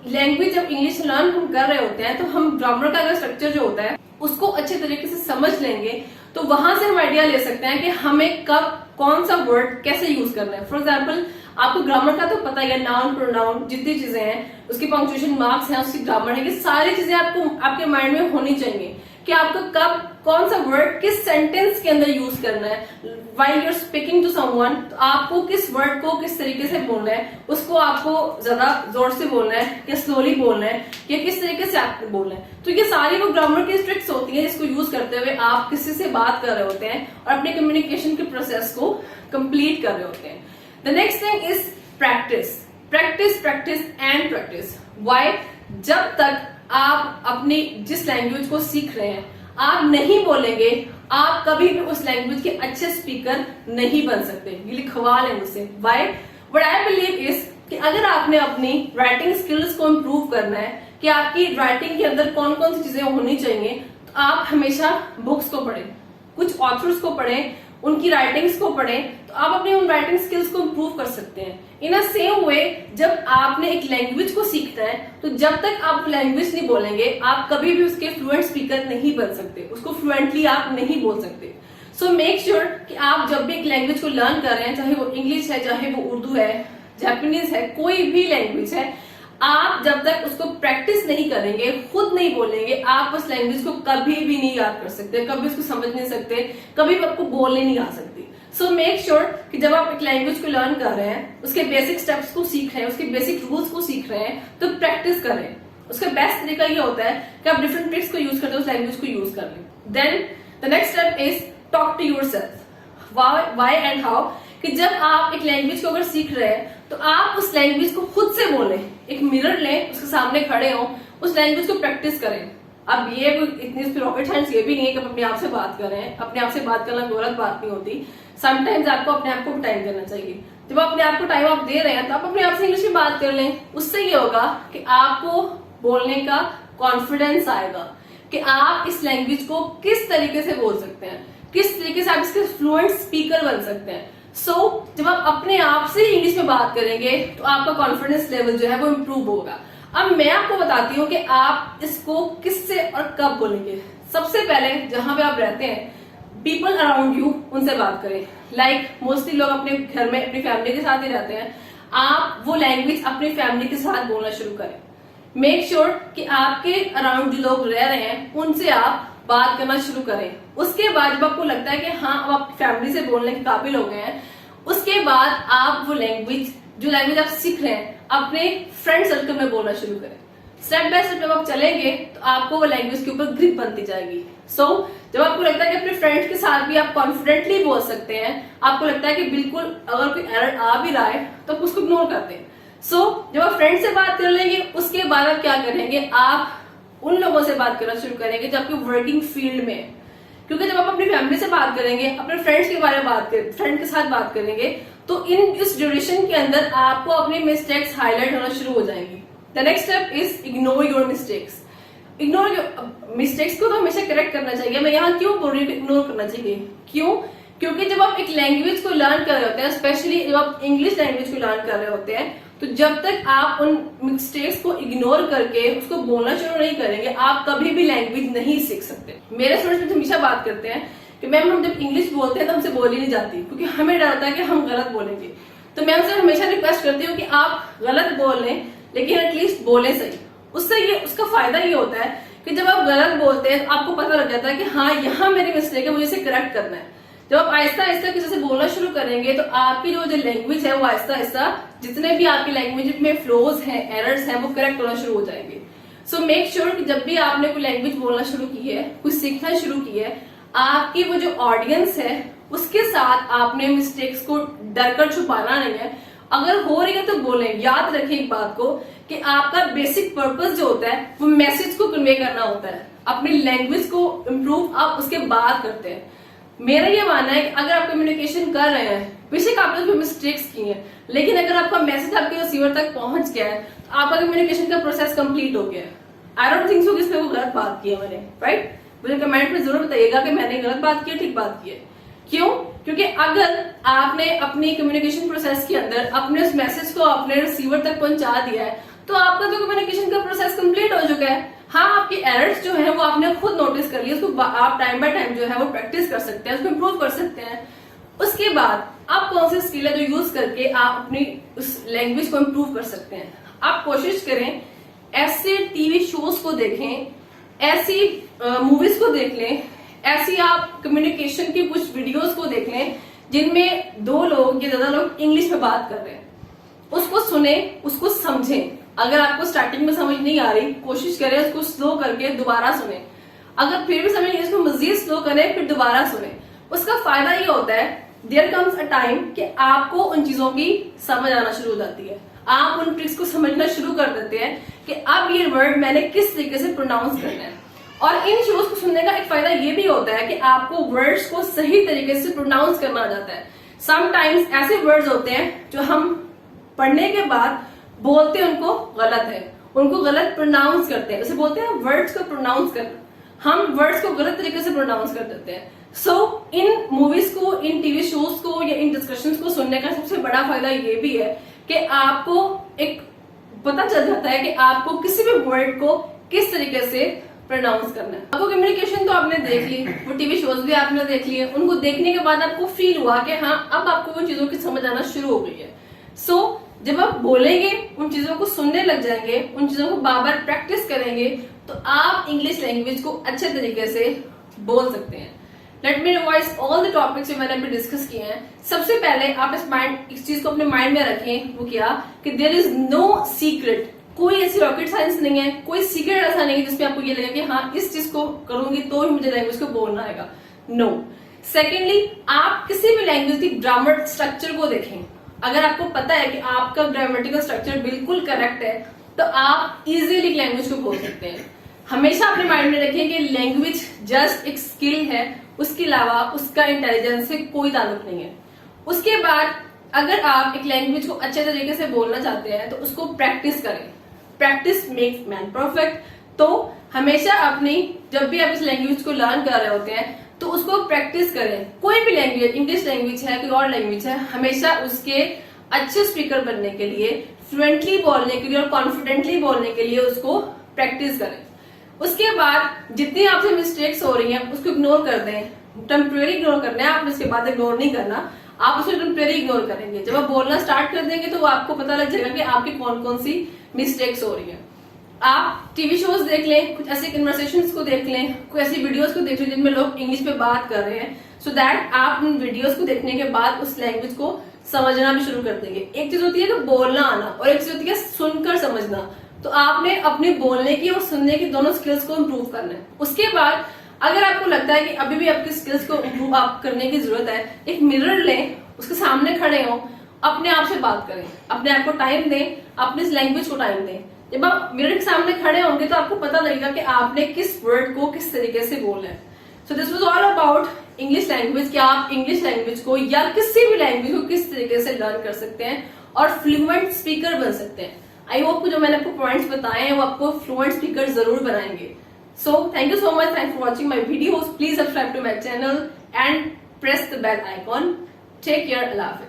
लैंग्वेज जब इंग्लिश लर्न हम कर रहे होते हैं तो हम ग्रामर का अगर स्ट्रक्चर जो होता है उसको अच्छे तरीके से समझ लेंगे तो वहां से हम आइडिया ले सकते हैं कि हमें कब कौन सा वर्ड कैसे यूज करना है। फॉर एग्जाम्पल, आपको ग्रामर का तो पता ही है, नाउन प्रोनाउन जितनी चीजें हैं, उसकी पंक्चुएशन मार्क्स हैं, उसकी ग्रामर है, कि सारी चीजें आपको आपके माइंड में होनी चाहिए। कि आपको कब कौन सा वर्ड किस सेंटेंस के अंदर यूज करना है। While you're speaking to someone, तो आपको किस वर्ड को किस तरीके से बोलना है, उसको आपको ज्यादा जोर से बोलना है या स्लोली बोलना है या किस तरीके से आपको बोलना है। तो ये सारी वो ग्रामर की ट्रिक्स होती है जिसको यूज करते हुए आप किसी से बात कर रहे होते हैं और अपने कम्युनिकेशन के प्रोसेस को कंप्लीट कर रहे होते हैं। The next thing is practice, practice practice and practice. Why? जब तक आप अपनी जिस लैंग्वेज को सीख रहे हैं आप नहीं बोलेंगे, आप कभी भी उस लैंग्वेज के अच्छे स्पीकर नहीं बन सकते। ये लिखवा लें मुझसे। Why? What I believe is कि अगर आपने अपनी राइटिंग स्किल्स को इम्प्रूव करना है कि आपकी राइटिंग के अंदर कौन कौन सी चीजें होनी चाहिए, तो आप हमेशा बुक्स को पढ़ें, कुछ ऑथर्स को पढ़ें, उनकी राइटिंग्स को पढ़ें, तो आप अपनी उन राइटिंग स्किल्स को इम्प्रूव कर सकते हैं। इन अ सेम वे जब आपने एक लैंग्वेज को सीखना है तो जब तक आप लैंग्वेज नहीं बोलेंगे आप कभी भी उसके फ्लुएंट स्पीकर नहीं बन सकते, उसको फ्लुएंटली आप नहीं बोल सकते। सो मेक श्योर कि आप जब भी एक लैंग्वेज को लर्न कर रहे हैं, चाहे वो इंग्लिश है, चाहे वो उर्दू है, जापानीज है, कोई भी लैंग्वेज है, आप जब तक उसको प्रैक्टिस नहीं करेंगे, खुद नहीं बोलेंगे, आप उस लैंग्वेज को कभी भी नहीं याद कर सकते, कभी उसको समझ नहीं सकते, कभी भी आपको बोलने नहीं आ सकती। सो मेक श्योर कि जब आप एक लैंग्वेज को लर्न कर रहे हैं, उसके बेसिक स्टेप्स को सीख रहे हैं, उसके बेसिक रूल्स को सीख रहे हैं, तो प्रैक्टिस करें। उसका बेस्ट तरीका ये होता है कि आप डिफरेंट ट्रिक्स को यूज करते हैं, उस लैंग्वेज को यूज कर लें। Then the next step is talk to yourself. Why and how? कि जब आप एक लैंग्वेज को अगर सीख रहे हैं तो आप उस लैंग्वेज को खुद से बोलें, एक मिरर लें, उसके सामने खड़े हो, उस लैंग्वेज को प्रैक्टिस करें। अब ये कोई इतनी रॉकेट साइंस ये भी नहीं है कि आप अपने आप से बात कर रहे हैं। अपने आप से बात करना गलत बात नहीं होती। समटाइम्स आपको अपने आप को टाइम देना चाहिए। जब अपने आप को टाइम आप दे रहे हैं तो आप अपने आप से इंग्लिश में बात कर लें। उससे ये होगा कि आपको बोलने का कॉन्फिडेंस आएगा कि आप इस लैंग्वेज को किस तरीके से बोल सकते हैं, किस तरीके से आप इसके फ्लुएंट स्पीकर बन सकते हैं। जब आप अपने आप से इंग्लिश में बात करेंगे तो आपका कॉन्फिडेंस लेवल जो है वो इम्प्रूव होगा। अब मैं आपको बताती हूँ कि आप इसको किससे और कब बोलेंगे। सबसे पहले जहां पे आप रहते हैं, पीपल अराउंड यू, उनसे बात करें। लाइक मोस्टली लोग अपने घर में अपनी फैमिली के साथ ही रहते हैं, आप वो लैंग्वेज अपनी फैमिली के साथ बोलना शुरू करें। मेक श्योर कि आपके अराउंड जो लोग रह रहे हैं उनसे आप बात करना शुरू करें। उसके बाद जब आपको लगता है कि हाँ अब आप फैमिली से बोलने के काबिल हो गए हैं, उसके बाद आप वो लैंग्वेज जो लैंग्वेज आप सीख रहे हैं अपने फ्रेंड सर्कल में बोलना शुरू करें। स्टेप बाय स्टेप जब आप चलेंगे तो आपको वो लैंग्वेज के ऊपर ग्रिप बनती जाएगी। जब आपको लगता है कि अपने फ्रेंड्स के साथ भी आप कॉन्फिडेंटली बोल सकते हैं, आपको लगता है कि बिल्कुल अगर कोई एरर आ भी रहा है तो आप उसको इग्नोर करते हैं। जब आप फ्रेंड से बात कर लेंगे उसके बाद आप क्या करेंगे, आप उन लोगों से बात करना शुरू करेंगे जो आपके वर्किंग फील्ड में है। क्योंकि जब आप अपनी फैमिली से बात करेंगे, अपने फ्रेंड्स के बारे में फ्रेंड के साथ बात करेंगे, तो इस ड्यूरेशन के अंदर आपको अपनी मिस्टेक्स हाईलाइट होना शुरू हो जाएंगी। The next step is ignore your mistakes. Ignore mistakes को तो हमेशा करेक्ट करना चाहिए। मैं यहाँ क्यों बोल रही हूँ इग्नोर करना चाहिए? क्यों? क्योंकि जब आप एक लैंग्वेज को लर्न कर रहे होते हैं, स्पेशली जब आप इंग्लिश लैंग्वेज को लर्न कर रहे होते हैं, तो जब तक आप उन मिस्टेक्स को इग्नोर करके उसको बोलना शुरू नहीं करेंगे, आप कभी भी लैंग्वेज नहीं सीख सकते। मेरे स्टूडेंट्स हमेशा बात करते हैं कि मैम हम जब इंग्लिश बोलते हैं तो हमसे बोली नहीं जाती क्योंकि हमें डर होता है कि हम गलत बोलेंगे। तो मैं उनसे हमेशा रिक्वेस्ट करती हूँ कि आप गलत बोल लें लेकिन एटलीस्ट बोले सही। उसका फायदा ये होता है कि जब आप गलत बोलते हैं तो आपको पता लग जाता है कि हाँ यहाँ मेरी मिस्टेक है, मुझे इसे करेक्ट करना है। जब आप आहिस्ता आहिस्ता किसी से बोलना शुरू करेंगे तो आपकी जो लैंग्वेज है वो आहिस्ता आहिस्ता जितने भी आपकी लैंग्वेज में फ्लोज हैं, एरर्स हैं, वो करेक्ट होना शुरू हो जाएंगे। मेक श्योर कि जब भी आपने कोई लैंग्वेज बोलना शुरू की है, कुछ सीखना शुरू की है, आपकी वो जो ऑडियंस है उसके साथ आपने मिस्टेक्स को डर कर छुपाना नहीं है। अगर हो रही है तो बोलें। याद रखें एक बात को कि आपका बेसिक पर्पस जो होता है वो मैसेज को कन्वे करना होता है। अपनी लैंग्वेज को इम्प्रूव आप उसके बाद करते हैं। मेरा ये मानना है कि अगर आप कम्युनिकेशन कर रहे हैं, बेशक आपने उसमें मिस्टेक्स की हैं, लेकिन अगर आपका मैसेज आपके रिसीवर तक पहुंच गया है तो आपका कम्युनिकेशन का प्रोसेस कंप्लीट हो गया है। आई डोंट थिंक सो कि इसमें वो गलत बात की है मैंने, राइट? मुझे कमेंट में जरूर बताइएगा कि मैंने गलत बात की है, ठीक बात की है। क्यों? क्योंकि अगर आपने अपनी कम्युनिकेशन प्रोसेस के अंदर अपने उस मैसेज को अपने रिसीवर तक पहुंचा दिया है तो आपका तो कम्युनिकेशन का प्रोसेस कंप्लीट हो चुका है। हाँ, आपके एरर्स जो है वो आपने खुद नोटिस कर लिए, उसको आप टाइम बाय टाइम जो है वो प्रैक्टिस कर सकते हैं, उसको इम्प्रूव कर सकते हैं। उसके बाद आप कौन सी स्किल है जो यूज करके आप अपनी उस लैंग्वेज को इम्प्रूव कर सकते हैं। आप कोशिश करें ऐसे टीवी शोज को देखें ऐसी मूवीज को देख लें, ऐसी आप कम्युनिकेशन की कुछ वीडियोस को देख लें जिनमें दो लोग या ज्यादा लोग इंग्लिश में बात कर रहे हैं, उसको सुने, उसको समझें। अगर आपको स्टार्टिंग में समझ नहीं आ रही, कोशिश करें उसको स्लो करके दोबारा सुने। अगर फिर भी समझ नहीं, इसको मजीद स्लो करें, फिर दोबारा सुने। उसका फायदा ये होता है, देयर कम्स अ टाइम कि आपको उन चीजों की समझ आना शुरू हो जाती है, आप उन ट्रिक्स को समझना शुरू कर देते हैं कि अब ये वर्ड मैंने किस तरीके से प्रोनाउंस करना है। और इन शोज को सुनने का एक फायदा ये भी होता है कि आपको वर्ड्स को सही तरीके से प्रोनाउंस करना आ जाता है। समटाइम्स ऐसे वर्ड्स होते हैं जो हम पढ़ने के बाद बोलते उनको गलत है, उनको गलत प्रोनाउंस करते हैं, उसे बोलते हैं वर्ड्स को प्रोनाउंस करना। हम वर्ड्स को गलत तरीके से प्रोनाउंस कर देते हैं। सो इन मूवीज को, इन टीवी शोज को या इन डिस्कशंस को सुनने का सबसे बड़ा फायदा ये भी है कि आपको एक पता चल जाता है कि आपको किसी भी वर्ड को किस तरीके से प्रोनाउंस करना है। आपको कम्युनिकेशन तो आपने देख ली, वो टीवी शोज भी आपने देख लिए, उनको देखने के बाद आपको फील हुआ कि हाँ अब आपको वो चीजों की समझ आना शुरू हो गई है। सो जब आप बोलेंगे, उन चीजों को सुनने लग जाएंगे, उन चीजों को बार बार प्रैक्टिस करेंगे, तो आप इंग्लिश लैंग्वेज को अच्छे तरीके से बोल सकते हैं। Let me revise all the topics जो मैंने अभी डिस्कस किए हैं। सबसे पहले आप इस चीज को अपने माइंड में रखें, वो क्या कि देयर इज नो सीक्रेट। कोई ऐसी रॉकेट साइंस नहीं है, कोई सीक्रेट ऐसा नहीं है जिसमें आपको ये लगे कि हाँ इस चीज को करूंगी तो ही मुझे लैंग्वेज को बोलना आएगा। नो। सेकेंडली, आप किसी भी लैंग्वेज की ग्रामर स्ट्रक्चर को देखें। अगर आपको पता है कि आपका ग्रामेटिकल स्ट्रक्चर बिल्कुल करेक्ट है तो आप इजीली लैंग्वेज को बोल सकते हैं। हमेशा अपने माइंड में रखें कि लैंग्वेज जस्ट एक स्किल है, उसके अलावा उसका इंटेलिजेंस से कोई ताल्लुक नहीं है। उसके बाद अगर आप एक लैंग्वेज को अच्छे तरीके से बोलना चाहते हैं तो उसको प्रैक्टिस करें। Practice makes man perfect. तो हमेशा अपनी, जब भी आप इस लैंग्वेज को लर्न कर रहे होते हैं तो उसको प्रैक्टिस करें। कोई भी लैंग्वेज, इंग्लिश लैंग्वेज है, कोई और लैंग्वेज है, हमेशा उसके अच्छे स्पीकर बनने के लिए, फ्लुएंटली बोलने के लिए और कॉन्फिडेंटली बोलने के लिए उसको प्रैक्टिस करें। उसके बाद जितनी आपसे मिस्टेक्स हो रही हैं उसको इग्नोर कर दें। टेम्परेरी इग्नोर करना है, आपने इसके बाद इग्नोर नहीं करना, आप उसको टेम्परेरी इग्नोर करेंगे। जब आप बोलना स्टार्ट कर देंगे तो आपको पता लग जाएगा कि आपकी कौन कौन सी मिस्टेक्स हो रही है। आप टीवी शोज देख लें, कुछ ऐसे कन्वर्सेशंस को देख लें, कोई ऐसी वीडियोस को देख लें जिनमें लोग इंग्लिश में बात कर रहे हैं, सो दैट आप उन वीडियोस को देखने के बाद उस लैंग्वेज को समझना भी शुरू कर देंगे। एक चीज होती है कि बोलना आना और एक चीज होती है सुनकर समझना। तो आपने अपने बोलने की और सुनने की दोनों स्किल्स को इम्प्रूव करना है। उसके बाद अगर आपको लगता है कि अभी भी आपकी स्किल्स को इम्प्रूव आप करने की जरूरत है, एक मिरर लें, उसके सामने खड़े हो, अपने आप से बात करें, अपने आप को टाइम दें, अपने इस लैंग्वेज को टाइम दें। जब आप मिरर के सामने खड़े होंगे तो आपको पता लगेगा कि आपने किस वर्ड को किस तरीके से बोलना है। सो this was all about English language, कि आप इंग्लिश लैंग्वेज को या किसी भी लैंग्वेज को किस तरीके से लर्न कर सकते हैं और फ्लुएंट स्पीकर बन सकते हैं। आई होप जो मैंने आपको पॉइंट्स बताए हैं वो आपको फ्लुएंट स्पीकर जरूर बनाएंगे। So thank you so much, thanks for watching my videos. Please subscribe to my channel and press the bell icon. Take care, अल्लाह हाफिज।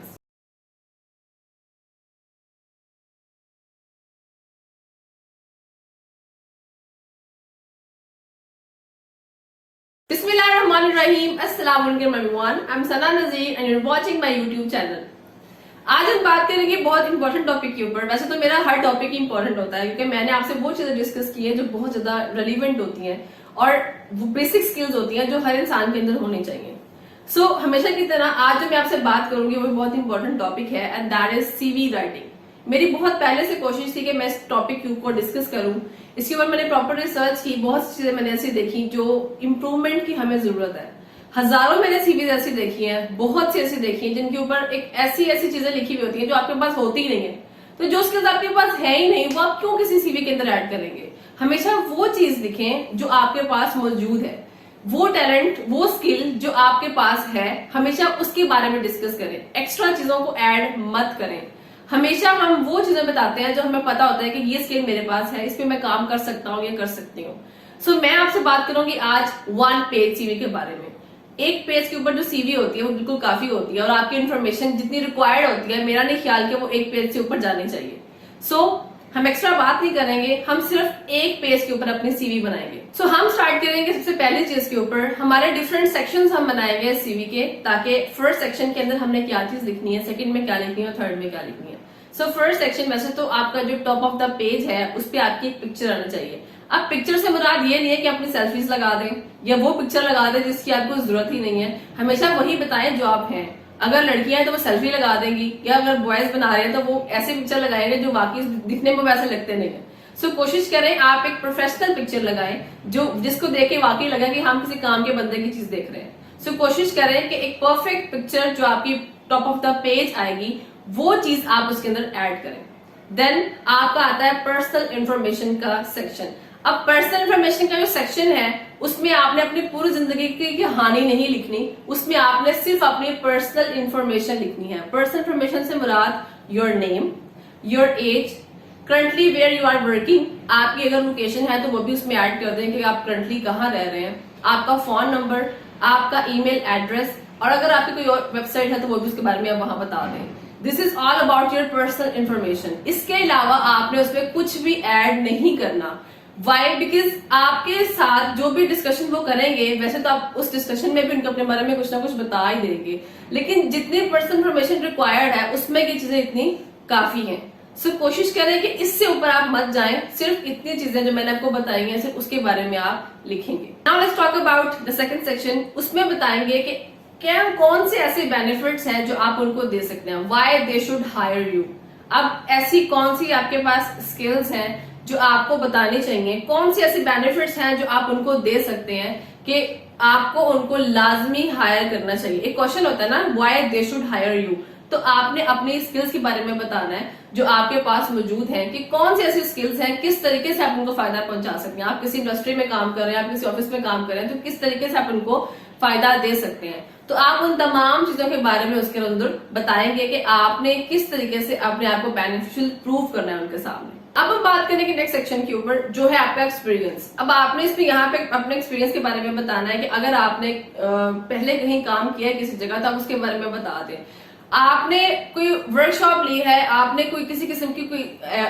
Bismillahirrahmanirrahim. Assalamualaikum everyone. I'm Sana Nazir and you're watching my YouTube channel. आज हम बात करेंगे बहुत important topic के ऊपर। वैसे तो मेरा हर टॉपिक इंपॉर्टेंट होता है क्योंकि मैंने आपसे वो चीजें डिस्कस की है जो बहुत ज्यादा रेलिवेंट होती हैं और वो बेसिक स्किल्स होती हैं जो हर इंसान के अंदर होनी चाहिए। सो हमेशा की तरह आज जो मैं आपसे बात करूंगी वो बहुत इंपॉर्टेंट टॉपिक है and that is CV writing. मेरी बहुत पहले से कोशिश थी कि मैं इस टॉपिक को डिस्कस करूं। इसके ऊपर मैंने प्रॉपर रिसर्च की, बहुत सी चीजें मैंने ऐसी देखी जो इम्प्रूवमेंट की हमें जरूरत है। हजारों मैंने सीवीज ऐसी देखी हैं, बहुत सी ऐसी देखी हैं जिनके ऊपर एक ऐसी ऐसी चीजें लिखी हुई होती हैं जो आपके पास होती ही नहीं है। तो जो स्किल्स आपके पास है ही नहीं वो आप क्यों किसी सीवी के अंदर ऐड करेंगे। हमेशा वो चीज लिखें जो आपके पास मौजूद है, वो टैलेंट, वो स्किल जो आपके पास है, हमेशा उसके बारे में डिस्कस करें। एक्स्ट्रा चीजों को ऐड मत करें। हमेशा हम वो चीजें बताते हैं जो हमें पता होता है कि ये स्किल मेरे पास है, इस पे मैं काम कर सकता हूँ या कर सकती हूँ। सो मैं आपसे बात करूंगी आज 1 पेज सीवी के बारे में। एक पेज के ऊपर जो सीवी होती है वो बिल्कुल काफी होती है और आपकी इन्फॉर्मेशन जितनी रिक्वायर्ड होती है, मेरा नहीं ख्याल कि वो एक पेज से ऊपर जानी चाहिए। सो हम एक्स्ट्रा बात नहीं करेंगे, हम सिर्फ एक पेज के ऊपर अपनी सीवी बनाएंगे। सो हम स्टार्ट करेंगे सबसे पहली चीज के ऊपर। हमारे डिफरेंट सेक्शंस हम बनाएंगे सीवी के, ताकि फर्स्ट सेक्शन के अंदर हमने क्या चीज लिखनी है, सेकंड में क्या लिखनी है और थर्ड में क्या लिखनी है। सो फर्स्ट सेक्शन वैसे तो आपका जो टॉप ऑफ द पेज है उस पर आपकी एक पिक्चर आनी चाहिए। अब पिक्चर से मुराद ये नहीं है कि अपनी सेल्फीज लगा दें या वो पिक्चर लगा दें जिसकी आपको जरूरत ही नहीं है। हमेशा वही बताएं जो आप हैं। अगर लड़कियां हैं तो वो सेल्फी लगा देंगी, या अगर बॉयज बना रहे हैं तो वो ऐसे पिक्चर लगाएंगे जो वाकई दिखने में वैसे लगते नहीं है। सो कोशिश करें आप एक प्रोफेशनल पिक्चर लगाएं जो जिसको देख के वाकई लगे कि हम किसी काम के बंदे की चीज देख रहे हैं। सो कोशिश करें कि एक परफेक्ट पिक्चर जो आपकी टॉप ऑफ द पेज आएगी वो चीज आप उसके अंदर ऐड करें। देन आपका आता है पर्सनल इंफॉर्मेशन का सेक्शन। अब पर्सनल इंफॉर्मेशन का जो सेक्शन है उसमें आपने अपनी पूरी जिंदगी की कहानी नहीं लिखनी, उसमें आपने सिर्फ अपनी पर्सनल इंफॉर्मेशन लिखनी है। पर्सनल इंफॉर्मेशन से मुराद your name, your age, currently where you are working, आपकी अगर लोकेशन है तो वो भी उसमें ऐड कर दें कि आप करंटली कहाँ रह रहे हैं, आपका फोन नंबर, आपका ईमेल एड्रेस, और अगर आपकी कोई और वेबसाइट है तो वो भी उसके बारे में आप वहां बता दें। This is all about your personal information. इसके अलावा आपने उसमें कुछ भी ऐड नहीं करना। वाई? बिकॉज आपके साथ जो भी डिस्कशन वो करेंगे, वैसे तो आप उस डिस्कशन में भी उनको अपने बारे में कुछ ना कुछ बता ही देंगे, लेकिन जितनी पर्सनल इंफॉर्मेशन रिक्वायर्ड है उसमें की चीजें इतनी काफी हैं। सो कोशिश करें कि इससे ऊपर आप मत जाएं, सिर्फ इतनी चीजें जो मैंने आपको बताई हैं सिर्फ उसके बारे में आप लिखेंगे। Now let's talk about the second section. उसमें बताएंगे कि क्या कौन से ऐसे बेनिफिट्स हैं जो आप उनको दे सकते हैं, why they should hire you. अब ऐसी कौन सी आपके पास स्किल्स हैं जो आपको बतानी चाहिए, कौन सी ऐसी बेनिफिट्स हैं जो आप उनको दे सकते हैं कि आपको उनको लाजमी हायर करना चाहिए। एक क्वेश्चन होता है ना, why they should hire you, तो आपने अपनी स्किल्स के बारे में बताना है जो आपके पास मौजूद हैं कि कौन सी ऐसी स्किल्स हैं, किस तरीके से आप उनको फायदा पहुंचा सकते हैं। आप किसी इंडस्ट्री में काम कर रहे हैं, आप किसी ऑफिस में काम कर रहे हैं, तो किस तरीके से आप उनको फायदा दे सकते हैं। तो आप उन तमाम चीजों के बारे में उसके अंदर बताएंगे कि आपने किस तरीके से अपने आप को बेनिफिशियल प्रूव करना है उनके सामने। अब हम बात करेंगे नेक्स्ट सेक्शन के ऊपर जो है आपका एक्सपीरियंस। अब आपने इसमें यहाँ पे अपने एक्सपीरियंस के बारे में बताना है कि अगर आपने पहले कहीं काम किया है किसी जगह तो आप उसके बारे में बता दें। आपने कोई वर्कशॉप ली है, आपने कोई किसी किस्म की कोई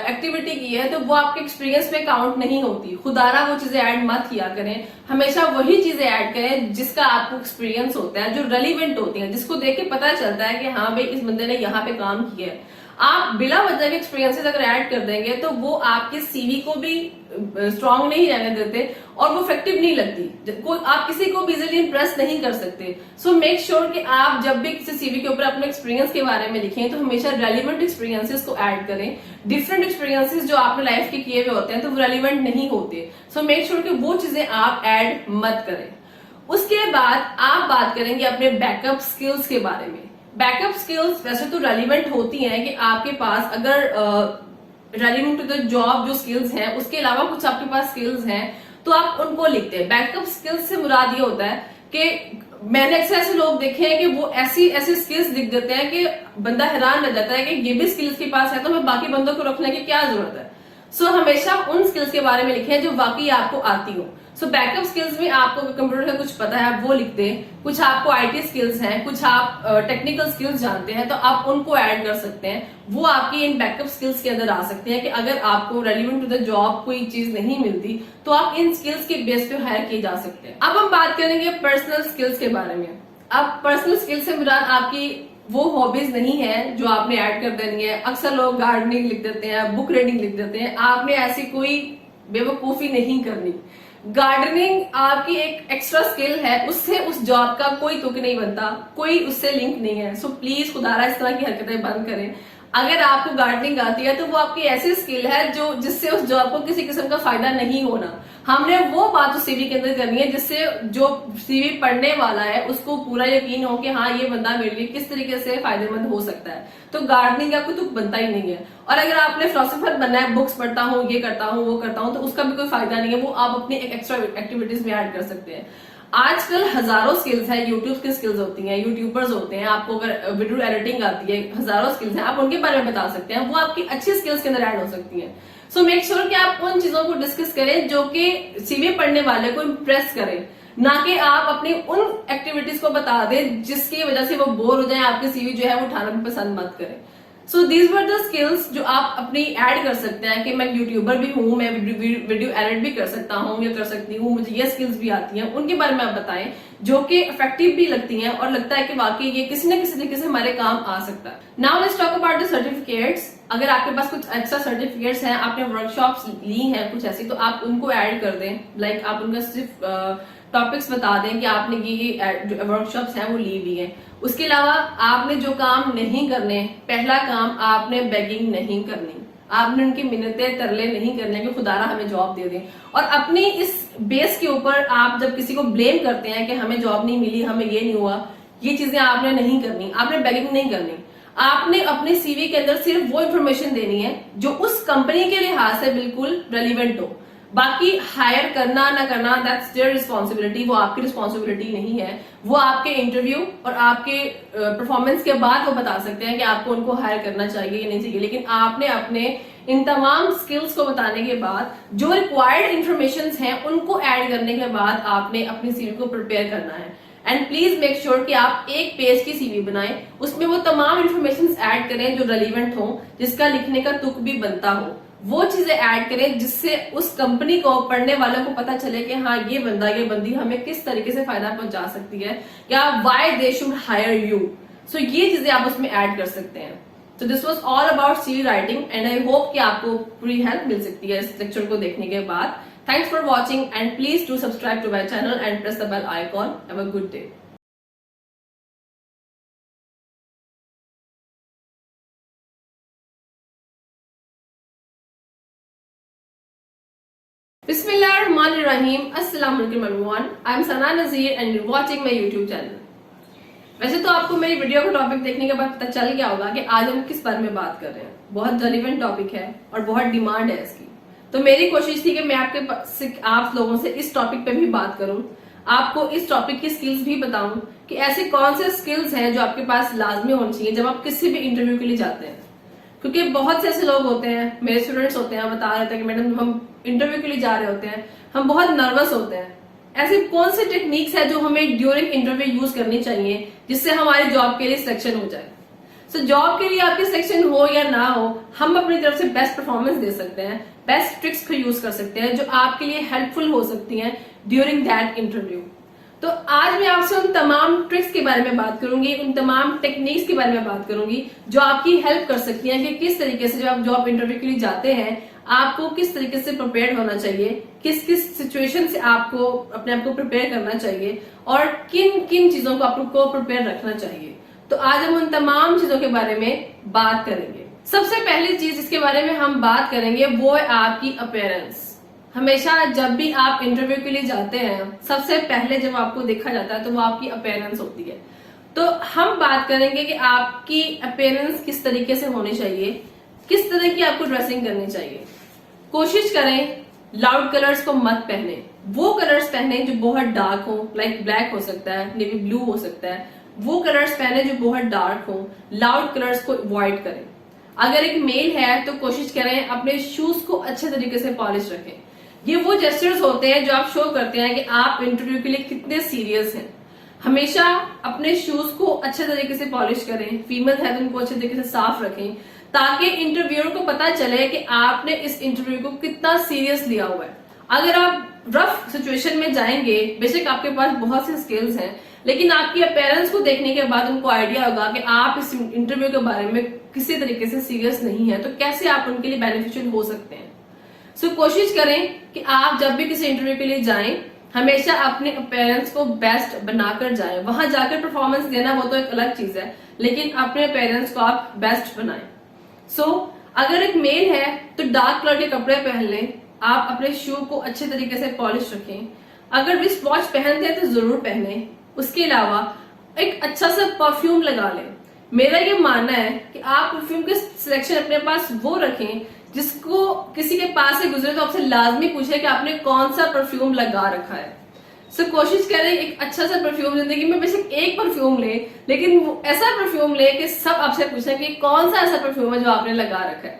एक्टिविटी की है, तो वो आपके एक्सपीरियंस में काउंट नहीं होती। खुदारा वो चीजें ऐड मत किया करें, हमेशा वही चीजें ऐड करें जिसका आपको एक्सपीरियंस होता है, जो रेलिवेंट होती है, जिसको देख के पता चलता है कि हाँ भाई इस बंदे ने यहाँ पे काम किया है। आप बिना वजह के एक्सपीरियंसेस अगर ऐड कर देंगे तो वो आपके सीवी को भी स्ट्रांग नहीं रहने देते और वो इफेक्टिव नहीं लगती। आप किसी को भी इजीली इंप्रेस नहीं कर सकते। सो मेक श्योर कि आप जब भी किसी सीवी के ऊपर अपने एक्सपीरियंस के बारे में लिखें तो हमेशा रेलिवेंट एक्सपीरियंसेस को ऐड करें। डिफरेंट एक्सपीरियंसेस जो आपने लाइफ के किए हुए होते हैं तो वो रेलिवेंट नहीं होते। सो मेक श्योर कि वो चीजें आप ऐड मत करें। उसके बाद आप बात करेंगे अपने बैकअप स्किल्स के बारे में। बैकअप स्किल्स वैसे तो रेलिवेंट होती हैं कि आपके पास अगर रेलिवेंट टू द जॉब जो स्किल्स हैं उसके अलावा कुछ आपके पास स्किल्स हैं तो आप उनको लिखते हैं। बैकअप स्किल्स से मुराद ये होता है कि मैंने अक्सर ऐसे लोग देखे हैं कि वो ऐसी ऐसी स्किल्स लिख देते हैं कि बंदा हैरान रह जाता है कि ये भी स्किल्स के पास है तो मैं बाकी बंदों को रखने की क्या जरूरत है। सो हमेशा उन स्किल्स के बारे में लिखें जो वाकई आपको आती हो। सो बैकअप स्किल्स में आपको कंप्यूटर का कुछ पता है वो लिख दें, कुछ आपको आईटी स्किल्स हैं, कुछ आप टेक्निकल स्किल्स जानते हैं तो आप उनको ऐड कर सकते हैं। वो आपकी इन बैकअप स्किल्स के अंदर आ सकते हैं कि अगर आपको रेलिवेंट टू द जॉब कोई चीज नहीं मिलती तो आप इन स्किल्स के बेस पे हायर किए जा सकते हैं। अब हम बात करेंगे पर्सनल स्किल्स के बारे में। अब पर्सनल स्किल्स से मुराद आपकी वो हॉबीज नहीं है जो आपने ऐड कर देनी है। अक्सर लोग गार्डनिंग लिख देते हैं, बुक रीडिंग लिख देते हैं। आपने ऐसी कोई बेवकूफी नहीं करनी। गार्डनिंग आपकी एक एक्स्ट्रा स्किल है, उससे उस जॉब का कोई तुक नहीं बनता, कोई उससे लिंक नहीं है। सो प्लीज खुदारा इस तरह की हरकतें बंद करें। अगर आपको गार्डनिंग आती है तो वो आपकी ऐसी स्किल है जो जिससे उस जॉब को किसी किस्म का फायदा नहीं होना। हमने वो बात उस सीवी के अंदर करनी है जिससे जो सीवी पढ़ने वाला है उसको पूरा यकीन हो कि हाँ ये बंदा मेरे लिए किस तरीके से फायदेमंद हो सकता है। तो गार्डनिंग का कोई तुक बनता ही नहीं है। और अगर आपने फिलोसोफर बनना है, बुक्स पढ़ता हूँ, ये करता हूँ, वो करता हूँ, तो उसका भी कोई फायदा नहीं है। वो आप अपनी एक एक्स्ट्रा एक्टिविटीज में ऐड कर सकते हैं। आजकल हजारों स्किल्स हैं, यूट्यूब की स्किल्स होती हैं, यूट्यूबर्स होते हैं, आपको अगर वीडियो एडिटिंग आती है, हजारों स्किल्स हैं, आप उनके बारे में बता सकते हैं। वो आपकी अच्छी स्किल्स के अंदर ऐड हो सकती हैं। सो मेक श्योर कि आप उन चीजों को डिस्कस करें जो कि सीवी पढ़ने वाले को इम्प्रेस करें, ना कि आप अपनी उन एक्टिविटीज को बता दें जिसकी वजह से वो बोर हो जाए, आपकी सीवी जो है वो उठाना भी पसंद मत करें। So these were the skills जो आप अपनी ऐड कर सकते हैं कि मैं यूट्यूबर भी हूँ, मैं वीडियो एडिट भी कर सकता हूँ या कर सकती हूँ, मुझे ये स्किल्स भी आती हैं, उनके बारे में आप बताएं जो कि इफेक्टिव भी लगती हैं और लगता है कि वाकई ये किसी न किसी तरीके से हमारे काम आ सकता है। Now let's talk about the certificates. अगर आपके पास कुछ एक्स्ट्रा सर्टिफिकेट्स हैं, आपने वर्कशॉप्स ली हैं कुछ ऐसी, तो आप उनको ऐड कर दें। लाइक आप उनका सिर्फ टॉपिक्स बता दें कि आपने ये वर्कशॉप्स हैं वो ली हुई हैं। उसके अलावा आपने जो काम नहीं करने, पहला काम आपने बेगिंग नहीं करनी, आपने उनकी मिन्नतें तरले नहीं करने कि खुदारा हमें जॉब दे दें। और अपनी इस बेस के ऊपर आप जब किसी को ब्लेम करते हैं कि हमें जॉब नहीं मिली, हमें ये नहीं हुआ, ये चीजें आपने नहीं करनी, आपने बेगिंग नहीं करनी। आपने अपने सीवी के अंदर सिर्फ वो इन्फॉर्मेशन देनी है जो उस कंपनी के लिहाज से बिल्कुल रेलिवेंट हो। बाकी हायर करना ना करना दैट्स देयर रिस्पॉन्सिबिलिटी, वो आपकी रिस्पॉन्सिबिलिटी नहीं है। वो आपके इंटरव्यू और आपके परफॉर्मेंस के बाद वो बता सकते हैं कि आपको उनको हायर करना चाहिए या नहीं चाहिए। लेकिन आपने अपने इन तमाम स्किल्स को बताने के बाद जो रिक्वायर्ड इन्फॉर्मेशन हैं उनको ऐड करने के बाद आपने अपनी सीवी को प्रिपेयर करना है। एंड प्लीज मेक श्योर कि आप एक पेज की सीवी बनाएं, उसमें वो तमाम इन्फॉर्मेशन ऐड करें जो रेलिवेंट हो, जिसका लिखने का तुक भी बनता हो। वो चीजें ऐड करें जिससे उस कंपनी को, पढ़ने वालों को पता चले कि हाँ ये बंदा ये बंदी हमें किस तरीके से फायदा पहुंचा सकती है, या why they should hire you. So ये चीजें आप उसमें ऐड कर सकते हैं। तो this was all about CV writing and I hope कि आपको पूरी हेल्प मिल सकती है इस लेक्चर को देखने के बाद। Thanks for watching and please do subscribe to my channel and press the bell icon. Have a good day. Bismillahirrahmanirrahim. Assalamualaikum everyone. I am Sana Nazir and you're watching my YouTube channel. वैसे तो आपको मेरी video का topic देखने के बाद पता चल गया होगा कि आज हम किस बारे में बात कर रहे हैं। बहुत रेलिवेंट टॉपिक है और बहुत डिमांड है इसकी। तो मेरी कोशिश थी कि मैं आप लोगों से इस टॉपिक पे भी बात करूं, आपको इस टॉपिक की स्किल्स भी बताऊं कि ऐसे कौन से स्किल्स हैं जो आपके पास लाजमी होनी चाहिए जब आप किसी भी इंटरव्यू के लिए जाते हैं। क्योंकि बहुत से ऐसे लोग होते हैं, मेरे स्टूडेंट्स होते हैं, बता रहे थे कि मैडम हम इंटरव्यू के लिए जा रहे होते हैं, हम बहुत नर्वस होते हैं। ऐसी कौन सी टेक्निक्स है जो हमें ड्यूरिंग इंटरव्यू यूज करनी चाहिए जिससे हमारी जॉब के लिए सिलेक्शन हो जाए। सो जॉब के लिए आपकी सिलेक्शन हो या ना हो, हम अपनी तरफ से बेस्ट परफॉर्मेंस दे सकते हैं, बेस्ट ट्रिक्स को यूज कर सकते हैं जो आपके लिए हेल्पफुल हो सकती हैं ड्यूरिंग दैट इंटरव्यू। तो आज मैं आपसे उन तमाम ट्रिक्स के बारे में बात करूंगी, उन तमाम टेक्निक्स के बारे में बात करूंगी जो आपकी हेल्प कर सकती हैं कि किस तरीके से जब आप जॉब इंटरव्यू के लिए जाते हैं आपको किस तरीके से प्रिपेयर होना चाहिए, किस किस सिचुएशन से आपको अपने आप को प्रिपेयर करना चाहिए और किन किन चीजों को आपको प्रिपेयर रखना चाहिए। तो आज हम उन तमाम चीजों के बारे में बात करेंगे। सबसे पहली चीज जिसके बारे में हम बात करेंगे वो है आपकी अपीयरेंस। हमेशा जब भी आप इंटरव्यू के लिए जाते हैं सबसे पहले जब आपको देखा जाता है तो वो आपकी अपीयरेंस होती है। तो हम बात करेंगे कि आपकी अपीयरेंस किस तरीके से होनी चाहिए, किस तरह की आपको ड्रेसिंग करनी चाहिए। कोशिश करें लाउड कलर्स को मत पहने, वो कलर्स पहने जो बहुत डार्क हो, लाइक ब्लैक हो सकता है, नेवी ब्लू हो सकता है, वो कलर्स पहने जो बहुत डार्क हो। लाउड कलर्स को अवॉइड करें। अगर एक मेल है तो कोशिश करें अपने शूज को अच्छे तरीके से पॉलिश रखें। ये वो जेस्चर्स होते हैं जो आप शो करते हैं कि आप इंटरव्यू के लिए कितने सीरियस हैं। हमेशा अपने शूज को अच्छे तरीके से पॉलिश करें, फीमेल है तो उनको अच्छे तरीके से साफ रखें ताकि इंटरव्यूअर को पता चले कि आपने इस इंटरव्यू को कितना सीरियस लिया हुआ है। अगर आप रफ सिचुएशन में जाएंगे, बेशक आपके पास बहुत से स्किल्स हैं, लेकिन आपकी अपीयरेंस को देखने के बाद उनको आइडिया होगा कि आप इस इंटरव्यू के बारे में किसी तरीके से सीरियस नहीं है, तो कैसे आप उनके लिए बेनिफिशियल हो सकते हैं। सो कोशिश करें कि आप जब भी किसी इंटरव्यू के लिए जाएं हमेशा अपने अपीयरेंस को बेस्ट बनाकर जाएं। वहां जाकर परफॉर्मेंस देना वो तो एक अलग चीज है, लेकिन अपने अपीयरेंस को आप बेस्ट बनाएं। सो अगर एक मेल है तो डार्क कलर के कपड़े पहन लें, आप अपने शू को अच्छे तरीके से पॉलिश रखें। अगर रिस्ट वॉच पहनते हैं तो जरूर पहने। उसके अलावा एक अच्छा सा परफ्यूम लगा लें। मेरा ये मानना है कि आप परफ्यूम के सिलेक्शन अपने पास वो रखें जिसको किसी के पास से गुजरे तो आपसे लाजमी पूछे कि आपने कौन सा परफ्यूम लगा रखा है। सो कोशिश करें एक अच्छा सा परफ्यूम, जिंदगी में बेशक एक परफ्यूम ले, लेकिन ऐसा परफ्यूम ले कि सब आपसे पूछे कि कौन सा ऐसा परफ्यूम है जो आपने लगा रखा है।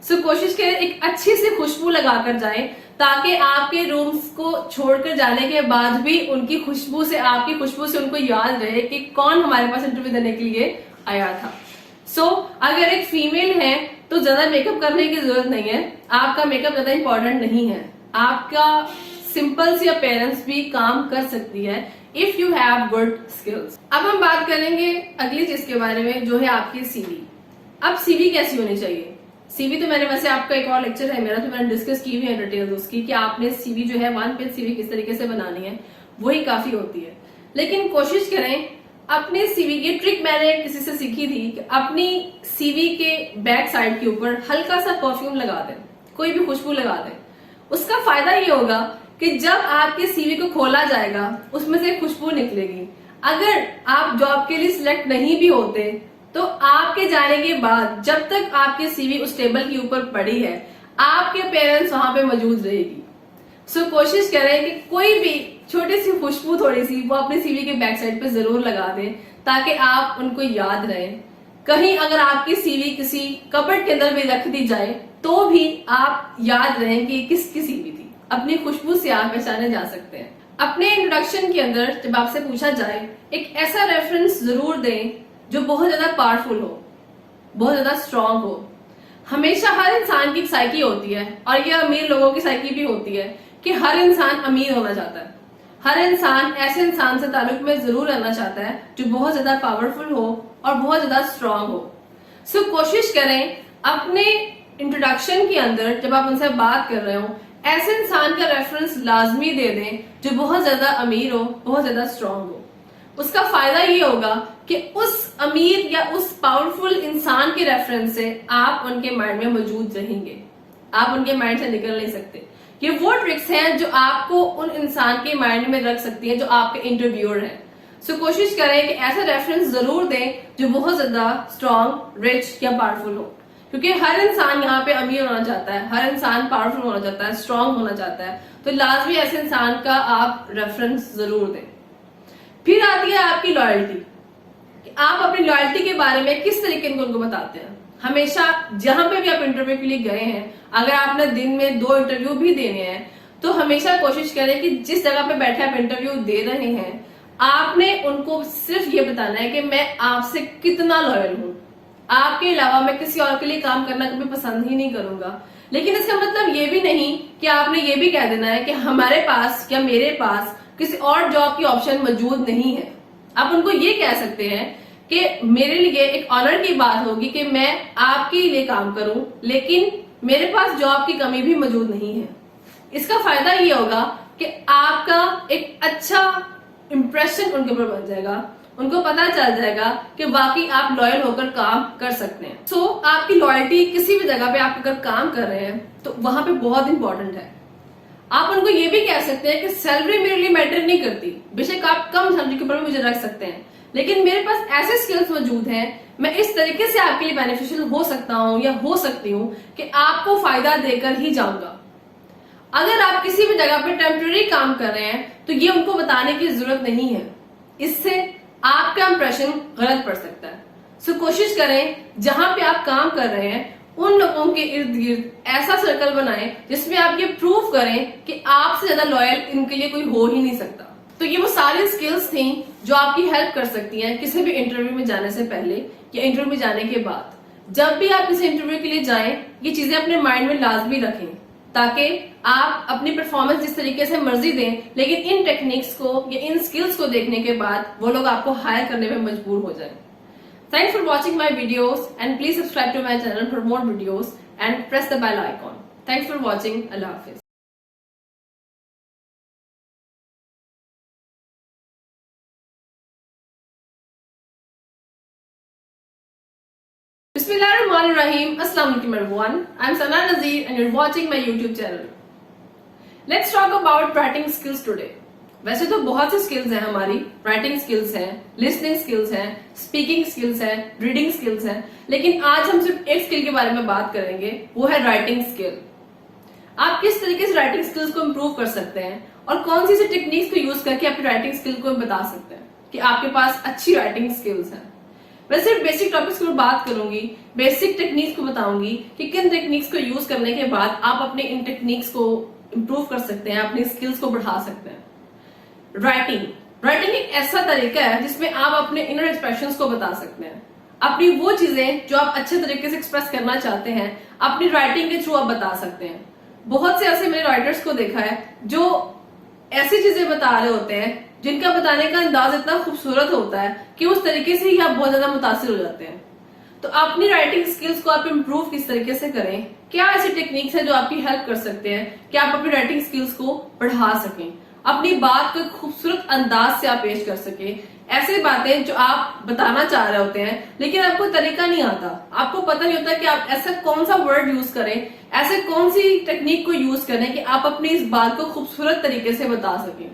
सो कोशिश करें एक अच्छी सी खुशबू लगाकर जाएं ताकि आपके रूम्स को छोड़कर जाने के बाद भी उनकी खुशबू से, आपकी खुशबू से उनको याद रहे कि कौन हमारे पास इंटरव्यू देने के लिए आया था। अगर एक फीमेल है तो ज्यादा मेकअप करने की जरूरत नहीं है, आपका मेकअप ज्यादा इंपॉर्टेंट नहीं है, आपका सिंपल सी अपीयरेंस भी काम कर सकती है if you have good skills. अब हम बात करेंगे अगली चीज के बारे में, जो है आपकी सीवी। अब सीवी कैसी होनी चाहिए? सीवी तो मैंने वैसे आपका एक और लेक्चर है मेरा, तो मैंने डिस्कस की हुई है डिटेल्स उसकी कि आपने सीवी जो है 1 पेज सीवी किस तरीके से बनानी है, वही काफी होती है। लेकिन कोशिश करें अपने सीवी की ट्रिक मैंने किसी से सीखी थी कि अपनी सीवी के बैक साइड के ऊपर हल्का सा परफ्यूम लगा दें, कोई भी खुशबू लगा दें। उसका फायदा ये होगा कि जब आपके सीवी को खोला जाएगा उसमें से खुशबू निकलेगी। अगर आप जॉब के लिए सिलेक्ट नहीं भी होते तो आपके जाने के बाद जब तक आपके सीवी उस टेबल के ऊपर पड़ी है, आपके पेरेंट्स वहां पे मौजूद रहेगी। कोशिश करें कि कोई भी छोटी सी खुशबू थोड़ी सी वो अपने सीवी के बैक साइड पे जरूर लगा दें ताकि आप उनको याद रहे। कहीं अगर आपकी सीवी किसी कपबोर्ड के अंदर भी रख दी जाए तो भी आप याद रहें कि किसकी सीवी थी। अपनी खुशबू से आप पहचाने जा सकते हैं। अपने इंट्रोडक्शन के अंदर जब आपसे पूछा जाए एक ऐसा रेफरेंस जरूर दें जो बहुत ज्यादा पावरफुल हो, बहुत ज्यादा स्ट्रांग हो। हमेशा हर इंसान की साइकी होती है और ये अमीर लोगों की साइकी भी होती है कि हर इंसान अमीर होना चाहता है। हर इंसान ऐसे इंसान से ताल्लुक में जरूर रहना चाहता है जो बहुत ज्यादा पावरफुल हो और बहुत ज्यादा स्ट्रांग हो। कोशिश करें अपने इंट्रोडक्शन के अंदर जब आप उनसे बात कर रहे हो ऐसे इंसान का रेफरेंस लाजमी दे दें जो बहुत ज्यादा अमीर हो, बहुत ज्यादा स्ट्रांग हो। उसका फायदा ये होगा कि उस अमीर या उस पावरफुल इंसान के रेफरेंस से आप उनके माइंड में मौजूद रहेंगे, आप उनके माइंड से निकल नहीं सकते। ये वो ट्रिक्स हैं जो आपको उन इंसान के माइंड में रख सकती है जो आपके इंटरव्यूअर है। कोशिश करें कि ऐसा रेफरेंस जरूर दें जो बहुत ज्यादा स्ट्रांग, रिच या पावरफुल हो, क्योंकि हर इंसान यहाँ पे अमीर होना चाहता है, हर इंसान पावरफुल होना चाहता है, स्ट्रांग होना चाहता है। तो लाजमी ऐसे इंसान का आप रेफरेंस जरूर दें। फिर आती है आपकी लॉयल्टी, कि आप अपनी लॉयल्टी के बारे में किस तरीके से उनको बताते हैं। हमेशा जहां पे भी आप इंटरव्यू के लिए गए हैं, अगर आपने दिन में 2 इंटरव्यू भी देने हैं तो हमेशा कोशिश करें कि जिस जगह पे बैठे आप इंटरव्यू दे रहे हैं आपने उनको सिर्फ ये बताना है कि मैं आपसे कितना लॉयल हूं, आपके अलावा मैं किसी और के लिए काम करना कभी पसंद ही नहीं करूंगा। लेकिन इसका मतलब ये भी नहीं कि आपने ये भी कह देना है कि हमारे पास या मेरे पास किसी और जॉब की ऑप्शन मौजूद नहीं है। आप उनको ये कह सकते हैं कि मेरे लिए एक ऑनर की बात होगी कि मैं आपके लिए काम करूं, लेकिन मेरे पास जॉब की कमी भी मौजूद नहीं है। इसका फायदा ये होगा कि आपका एक अच्छा इंप्रेशन उनके ऊपर बन जाएगा, उनको पता चल जाएगा कि वाकई आप लॉयल होकर काम कर सकते हैं। आपकी लॉयल्टी किसी भी जगह पे आप अगर काम कर रहे हैं तो वहां पे बहुत इंपॉर्टेंट है। आप उनको ये भी कह सकते हैं कि सैलरी मेरे लिए मैटर नहीं करती, बेशक आप कम सैलरी के ऊपर मुझे रख सकते हैं, लेकिन मेरे पास ऐसे स्किल्स मौजूद हैं, मैं इस तरीके से आपके लिए बेनिफिशियल हो सकता हूं या हो सकती हूं कि आपको फायदा देकर ही जाऊंगा। अगर आप किसी भी जगह पे टेम्पररी काम कर रहे हैं तो ये उनको बताने की जरूरत नहीं है, इससे आपका इंप्रेशन गलत पड़ सकता है। कोशिश करें जहां पे आप काम कर रहे हैं उन लोगों के इर्द गिर्द ऐसा सर्कल बनाएं जिसमें आप ये प्रूव करें कि आपसे ज्यादा लॉयल इनके लिए कोई हो ही नहीं सकता। तो ये वो सारी स्किल्स थी जो आपकी हेल्प कर सकती हैं किसी भी इंटरव्यू में जाने से पहले या इंटरव्यू में जाने के बाद। जब भी आप किसी इंटरव्यू के लिए जाएं ये चीजें अपने माइंड में लाजमी रखें ताकि आप अपनी परफॉर्मेंस जिस तरीके से मर्जी दें, लेकिन इन टेक्निक्स को या इन स्किल्स को देखने के बाद वो लोग आपको हायर करने में मजबूर हो जाए। Thanks for watching my videos and please subscribe to my channel for more videos and press the bell icon. Thanks for watching. Allah Hafiz. Bismillahirrahmanirrahim. Assalamu alaikum everyone. I'm Sana Nazir and you're watching my YouTube channel. Let's talk about writing skills today. वैसे तो बहुत सी skills हैं हमारी, writing skills हैं, listening skills हैं, speaking skills हैं, reading skills हैं, लेकिन आज हम सिर्फ एक स्किल के बारे में बात करेंगे, वो है राइटिंग स्किल। आप किस तरीके से राइटिंग स्किल्स को इम्प्रूव कर सकते हैं और कौन सी टेक्निक्स को यूज करके अपनी राइटिंग स्किल को बता सकते हैं कि आपके पास अच्छी राइटिंग स्किल्स हैं। मैं सिर्फ बेसिक टॉपिक्स पर बात करूंगी, बेसिक टेक्निक्स को बताऊंगी कि किन टेक्निक्स को यूज करने के बाद आप अपने इन टेक्निक्स को इम्प्रूव कर सकते हैं, अपनी स्किल्स को बढ़ा सकते हैं। राइटिंग एक ऐसा तरीका है जिसमें आप अपने इनर एक्सप्रेशंस को बता सकते हैं। अपनी वो चीजें जो आप अच्छे तरीके से एक्सप्रेस करना चाहते हैं अपनी राइटिंग के थ्रू आप बता सकते हैं। बहुत से ऐसे मैंने राइटर्स को देखा है जो ऐसी चीजें बता रहे होते हैं जिनका बताने का अंदाज इतना खूबसूरत होता है कि उस तरीके से ही आप बहुत ज्यादा मुतासिर हो जाते हैं। तो अपनी राइटिंग स्किल्स को आप इम्प्रूव किस तरीके से करें, क्या ऐसी टेक्निक्स है जो आपकी हेल्प कर सकते हैं कि आप अपनी राइटिंग स्किल्स को बढ़ा सकें, अपनी बात को खूबसूरत अंदाज से आप पेश कर सकें, ऐसे बातें जो आप बताना चाह रहे होते हैं लेकिन आपको तरीका नहीं आता, आपको पता नहीं होता कि आप ऐसा कौन सा वर्ड यूज करें, ऐसे कौन सी टेक्निक को यूज करें कि आप अपनी इस बात को खूबसूरत तरीके से बता सकें।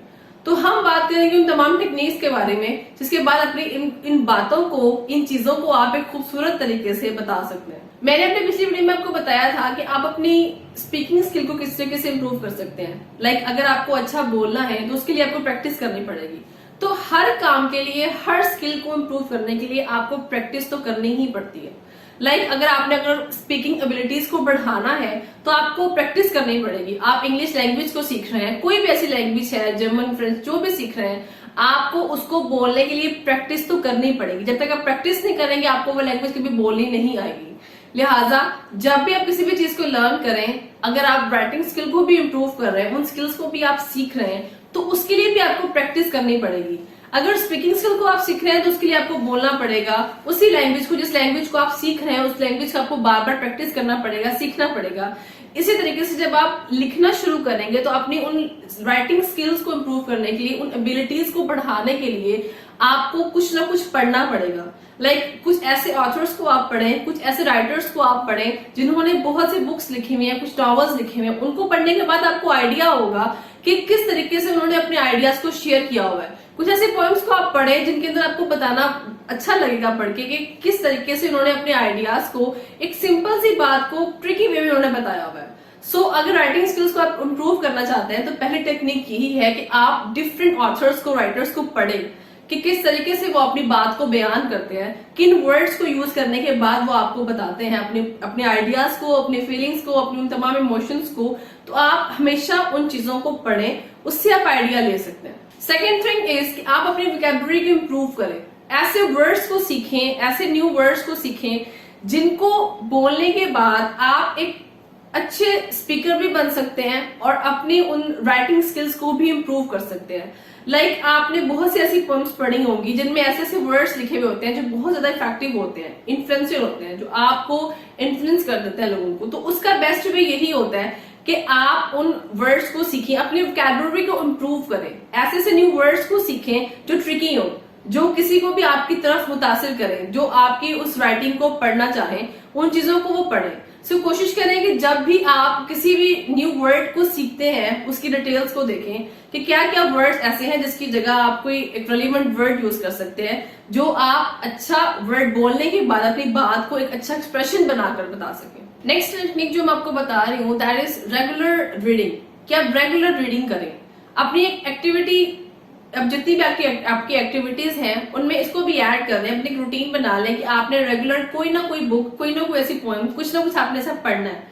तो हम बात करेंगे उन तमाम टेक्निक्स के बारे में जिसके बाद अपनी इन बातों को, इन चीजों को आप एक खूबसूरत तरीके से बता सकते हैं। मैंने अपने पिछली वीडियो में आपको बताया था कि आप अपनी स्पीकिंग स्किल को किस तरीके से इम्प्रूव कर सकते हैं। लाइक अगर आपको अच्छा बोलना है तो उसके लिए आपको प्रैक्टिस करनी पड़ेगी। तो हर काम के लिए, हर स्किल को इम्प्रूव करने के लिए आपको प्रैक्टिस तो करनी ही पड़ती है। लाइक अगर स्पीकिंग एबिलिटीज को बढ़ाना है तो आपको प्रैक्टिस करनी पड़ेगी। आप इंग्लिश लैंग्वेज को सीख रहे हैं, कोई भी ऐसी लैंग्वेज है, जर्मन, फ्रेंच, जो भी सीख रहे हैं, आपको उसको बोलने के लिए प्रैक्टिस तो करनी पड़ेगी। जब तक आप प्रैक्टिस नहीं करेंगे आपको वो लैंग्वेज कभी बोलनी नहीं आएगी। लिहाजा जब भी आप किसी भी चीज को लर्न करें, अगर आप राइटिंग स्किल को भी इम्प्रूव कर रहे हैं, उन स्किल्स को भी आप सीख रहे हैं, तो उसके लिए भी आपको प्रैक्टिस करनी पड़ेगी। अगर स्पीकिंग स्किल को आप सीख रहे हैं तो उसके लिए आपको बोलना पड़ेगा उसी लैंग्वेज को, जिस लैंग्वेज को आप सीख रहे हैं उस लैंग्वेज को आपको बार बार प्रैक्टिस करना पड़ेगा, सीखना पड़ेगा। इसी तरीके से जब आप लिखना शुरू करेंगे तो अपनी उन राइटिंग स्किल्स को इम्प्रूव करने के लिए, उन एबिलिटीज को बढ़ाने के लिए आपको कुछ ना कुछ पढ़ना पड़ेगा। लाइक कुछ ऐसे ऑथर्स को आप पढ़ें, कुछ ऐसे राइटर्स को आप पढ़ें जिन्होंने बहुत सी बुक्स लिखी हुई हैं, कुछ नॉवेल्स लिखे हुए हैं। उनको पढ़ने के बाद आपको आइडिया होगा कि किस तरीके से उन्होंने अपने आइडियाज को शेयर किया हुआ है। कुछ ऐसे पॉइंट्स को आप पढ़ें जिनके अंदर आपको बताना अच्छा लगेगा पढ़ के कि किस तरीके से उन्होंने अपने आइडियाज को, एक सिंपल सी बात को ट्रिकी वे में उन्होंने बताया हुआ है। सो अगर राइटिंग स्किल्स को आप इम्प्रूव करना चाहते हैं तो पहली टेक्निक यही है कि आप डिफरेंट ऑथर्स को, राइटर्स को पढ़ें कि किस तरीके से वो अपनी बात को बयान करते हैं, किन वर्ड्स को यूज करने के बाद वो आपको बताते हैं अपने आइडियाज को, अपने फीलिंग्स को, अपने उन तमाम इमोशंस को। तो आप हमेशा उन चीजों को पढ़ें, उससे आप आइडिया ले सकते हैं। सेकेंड थिंग इज कि आप अपनी वोकैबुलरी को इम्प्रूव करें, ऐसे वर्ड्स को सीखें, ऐसे न्यू वर्ड्स को सीखें जिनको बोलने के बाद आप एक अच्छे स्पीकर भी बन सकते हैं और अपनी उन राइटिंग स्किल्स को भी इम्प्रूव कर सकते हैं। लाइक आपने बहुत सी ऐसी पोएम्स पढ़ी होंगी जिनमें ऐसे ऐसे वर्ड्स लिखे हुए होते हैं जो बहुत ज्यादा इफेक्टिव होते हैं, इन्फ्लुएंशियल होते हैं, जो आपको इन्फ्लुएंस कर देते हैं लोगों को। तो उसका बेस्ट वे यही होता है कि आप उन वर्ड्स को सीखें, अपनी वोकैबुलरी को इम्प्रूव करें, ऐसे ऐसे न्यू वर्ड्स को सीखें जो ट्रिकी हो, जो किसी को भी आपकी तरफ मुतासिर करें, जो आपकी उस राइटिंग को पढ़ना चाहें, उन चीजों को वो पढ़ें। सो कोशिश करें कि जब भी आप किसी भी न्यू वर्ड को सीखते हैं उसकी डिटेल्स को देखें कि क्या क्या वर्ड्स ऐसे हैं जिसकी जगह आप कोई एक रेलिवेंट वर्ड यूज कर सकते हैं, जो आप अच्छा वर्ड बोलने के बाद अपनी बात को एक अच्छा एक्सप्रेशन बनाकर बता सकें। नेक्स्ट टेक्निक जो मैं आपको बता रही हूँ दैट इज रेगुलर रीडिंग। कि आप रेगुलर रीडिंग करें, अपनी एक एक्टिविटी, अब जितनी भी आपकी एक्टिविटीज हैं उनमें इसको भी ऐड कर लें, अपनी रूटीन बना लें कि आपने रेगुलर कोई ना कोई बुक, कोई ना कोई ऐसी पोएम, कुछ ना कुछ आपने सब पढ़ना है।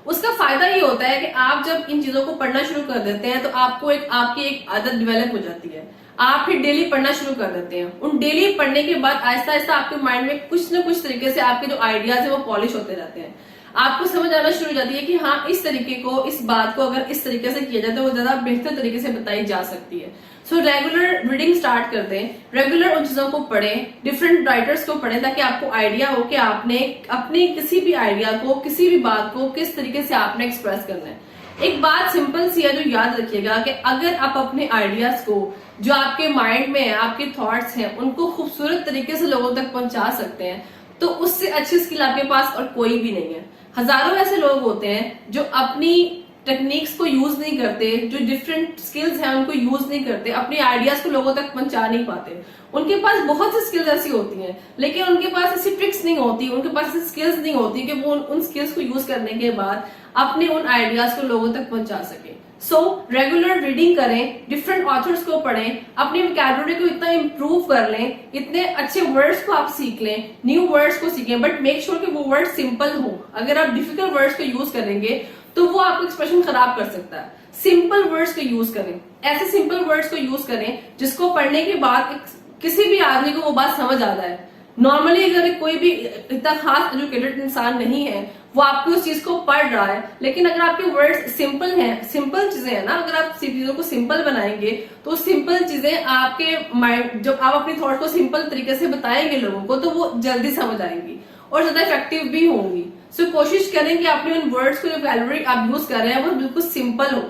उसका फायदा ये होता है कि आप जब इन चीजों को पढ़ना शुरू कर देते हैं तो आपको आपकी एक आदत डेवलप हो जाती है, आप फिर डेली पढ़ना शुरू कर देते हैं। उन डेली पढ़ने के बाद आहिस्ता आहिस्ता आपके माइंड में कुछ ना कुछ तरीके से आपके जो आइडियाज है वो पॉलिश होते रहते हैं, आपको समझ आना शुरू हो जाती है कि हाँ इस तरीके को, इस बात को अगर इस तरीके से किया जाए तो वो ज्यादा बेहतर तरीके से बताई जा सकती है। सो रेगुलर रीडिंग स्टार्ट कर दें, रेगुलर उन चीजों को पढ़ें, डिफरेंट राइटर्स को पढ़ें ताकि आपको आइडिया हो कि आपने अपने किसी भी आइडिया को, किसी भी बात को किस तरीके से आपने एक्सप्रेस करना है। एक बात सिंपल सी है जो याद रखिएगा कि अगर आप अपने आइडियाज को, जो आपके माइंड में है, आपके थॉट्स हैं, उनको खूबसूरत तरीके से लोगों तक पहुंचा सकते हैं तो उससे अच्छी स्किल आपके पास और कोई भी नहीं है। हजारों ऐसे लोग होते हैं जो अपनी टेक्निक्स को यूज नहीं करते, जो डिफरेंट स्किल्स हैं उनको यूज नहीं करते, अपने आइडियाज को लोगों तक पहुंचा नहीं पाते। उनके पास बहुत सी स्किल्स ऐसी होती हैं लेकिन उनके पास ऐसी ट्रिक्स नहीं होती, उनके पास ऐसी स्किल्स नहीं होती कि वो उन स्किल्स को यूज करने के बाद अपने उन आइडियाज को लोगों तक पहुंचा सके। सो रेगुलर रीडिंग करें, डिफरेंट ऑथर्स को पढ़ें, अपनी वोकैबुलरी को इतना इंप्रूव कर लें, इतने अच्छे वर्ड्स को आप सीख लें, न्यू वर्ड्स को सीखें, बट मेक श्योर कि वो वर्ड सिंपल हो। अगर आप डिफिकल्ट वर्ड्स को यूज करेंगे तो वो आपका एक्सप्रेशन खराब कर सकता है। सिंपल वर्ड्स को यूज करें, ऐसे सिंपल वर्ड्स को यूज करें जिसको पढ़ने के बाद किसी भी आदमी को वो बात समझ आ जाए। नॉर्मली अगर कोई भी इतना खास एजुकेटेड इंसान नहीं है, वो आपकी उस चीज को पढ़ रहा है, लेकिन अगर आपके वर्ड्स सिंपल हैं, सिंपल चीजें हैं ना, अगर आप चीजों को सिंपल बनाएंगे तो सिंपल चीजें आपके माइंड, जब आप अपनी थॉट को सिंपल तरीके से बताएंगे लोगों को, तो वो जल्दी समझ आएंगी और ज्यादा इफेक्टिव भी होंगी। सो कोशिश करें कि अपने उन वर्ड्स को, जो वैल्यूरी आप यूज कर रहे हैं, वो बिल्कुल सिंपल हो।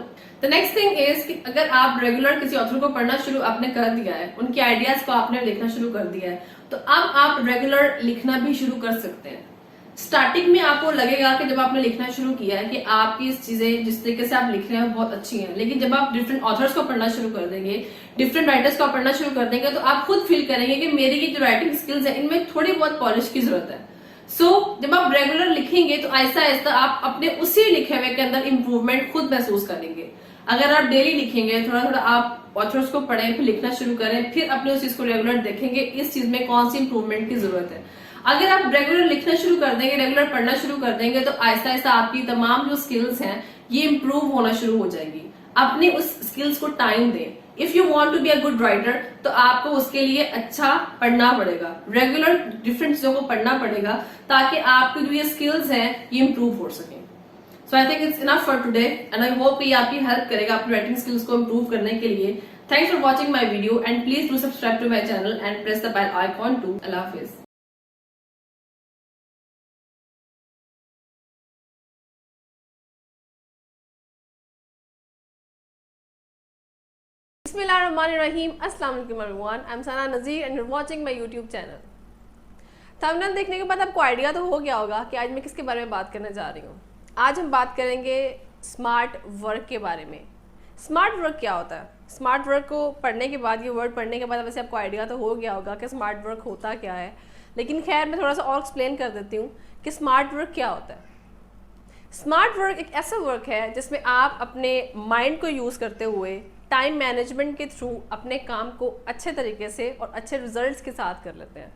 द नेक्स्ट थिंग इज कि अगर आप रेगुलर किसी ऑथर को पढ़ना शुरू आपने कर दिया है, उनके आइडियाज को आपने लिखना शुरू कर दिया है, तो अब आप रेगुलर लिखना भी शुरू कर सकते हैं। स्टार्टिंग में आपको लगेगा कि जब आपने लिखना शुरू किया है कि आपकी चीजें जिस तरीके से आप लिख रहे हैं बहुत अच्छी हैं, लेकिन जब आप डिफरेंट ऑथर्स को पढ़ना शुरू कर देंगे, डिफरेंट राइटर्स को पढ़ना शुरू कर देंगे, तो आप खुद फील करेंगे कि मेरी ये जो राइटिंग स्किल्स है इनमें थोड़ी बहुत पॉलिश की जरूरत है। जब आप रेगुलर लिखेंगे तो ऐसा ऐसा आप अपने उसी लिखे हुए के अंदर इंप्रूवमेंट खुद महसूस करेंगे। अगर आप डेली लिखेंगे, थोड़ा थोड़ा आप ऑथर्स को पढ़ें, फिर लिखना शुरू करें, फिर अपने उस चीज को रेगुलर देखेंगे इस चीज में कौन सी इंप्रूवमेंट की जरूरत है। अगर आप रेगुलर लिखना शुरू कर देंगे, रेगुलर पढ़ना शुरू कर देंगे, तो आहिस्ता आहिस्ता आपकी तमाम जो स्किल्स हैं ये इंप्रूव होना शुरू हो जाएगी। अपने उस स्किल्स को टाइम दें। If you want to be a good writer, तो आपको उसके लिए अच्छा पढ़ना पड़ेगा, रेगुलर डिफरेंट चीजों को पढ़ना पड़ेगा, ताकि आपकी जो ये स्किल्स हैं ये इंप्रूव हो सके। So I think it's enough for today and I hope ये आपकी हेल्प करेगा अपनी राइटिंग स्किल्स को इंप्रूव करने के लिए। Thanks for watching my video and please do subscribe to my channel and press the bell icon too. अल्लाह हाफिज। Bismillahirrahmanirrahim. Assalamu alaikum everyone. I'm Sana Nazir and you're watching my YouTube channel. Thumbnail देखने के बाद आपको idea तो हो गया होगा कि आज मैं किसके बारे में बात करने जा रही हूँ। आज हम बात करेंगे स्मार्ट वर्क के बारे में। स्मार्ट वर्क क्या होता है? स्मार्ट वर्क को पढ़ने के बाद, ये वर्ड पढ़ने के बाद वैसे आपको आइडिया तो हो गया होगा कि स्मार्ट वर्क होता क्या है, लेकिन खैर मैं थोड़ा सा और एक्सप्लेन कर देती हूँ कि स्मार्ट वर्क क्या होता है। स्मार्ट वर्क एक ऐसा वर्क है जिसमें आप अपने माइंड को यूज़ करते हुए टाइम मैनेजमेंट के थ्रू अपने काम को अच्छे तरीके से और अच्छे रिजल्ट्स के साथ कर लेते हैं।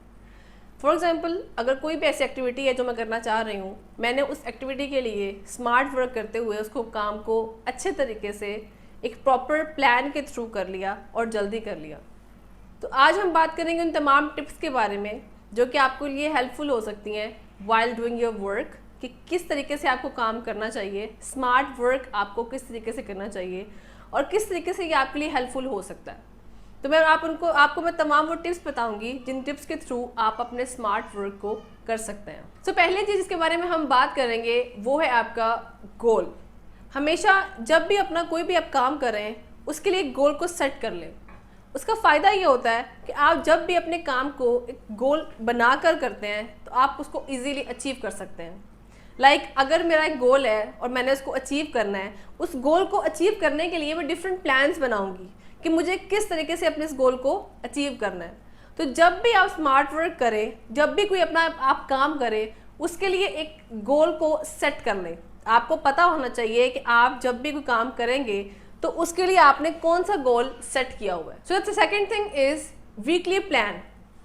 फॉर एग्जांपल, अगर कोई भी ऐसी एक्टिविटी है जो मैं करना चाह रही हूँ, मैंने उस एक्टिविटी के लिए स्मार्ट वर्क करते हुए उसको काम को अच्छे तरीके से एक प्रॉपर प्लान के थ्रू कर लिया और जल्दी कर लिया। तो आज हम बात करेंगे उन तमाम टिप्स के बारे में जो कि आपको लिए हेल्पफुल हो सकती हैं वाइल डूइंग योर वर्क, कि किस तरीके से आपको काम करना चाहिए, स्मार्ट वर्क आपको किस तरीके से करना चाहिए और किस तरीके से ये आपके लिए हेल्पफुल हो सकता है। तो मैं आपको मैं तमाम वो टिप्स बताऊंगी जिन टिप्स के थ्रू आप अपने स्मार्ट वर्क को कर सकते हैं। तो पहले चीज़ जिसके बारे में हम बात करेंगे वो है आपका गोल। हमेशा जब भी अपना कोई भी आप काम करें उसके लिए एक गोल को सेट कर लें। उसका फ़ायदा ये होता है कि आप जब भी अपने काम को एक गोल बनाकर करते हैं तो आप उसको ईजीली अचीव कर सकते हैं। अगर मेरा एक गोल है और मैंने उसको अचीव करना है, उस गोल को अचीव करने के लिए मैं डिफरेंट प्लान्स बनाऊंगी कि मुझे किस तरीके से अपने इस गोल को अचीव करना है। तो जब भी आप स्मार्ट वर्क करें, जब भी कोई अपना आप काम करें, उसके लिए एक गोल को सेट कर लें। आपको पता होना चाहिए कि आप जब भी कोई काम करेंगे तो उसके लिए आपने कौन सा गोल सेट किया हुआ है। So the second thing is weekly plan.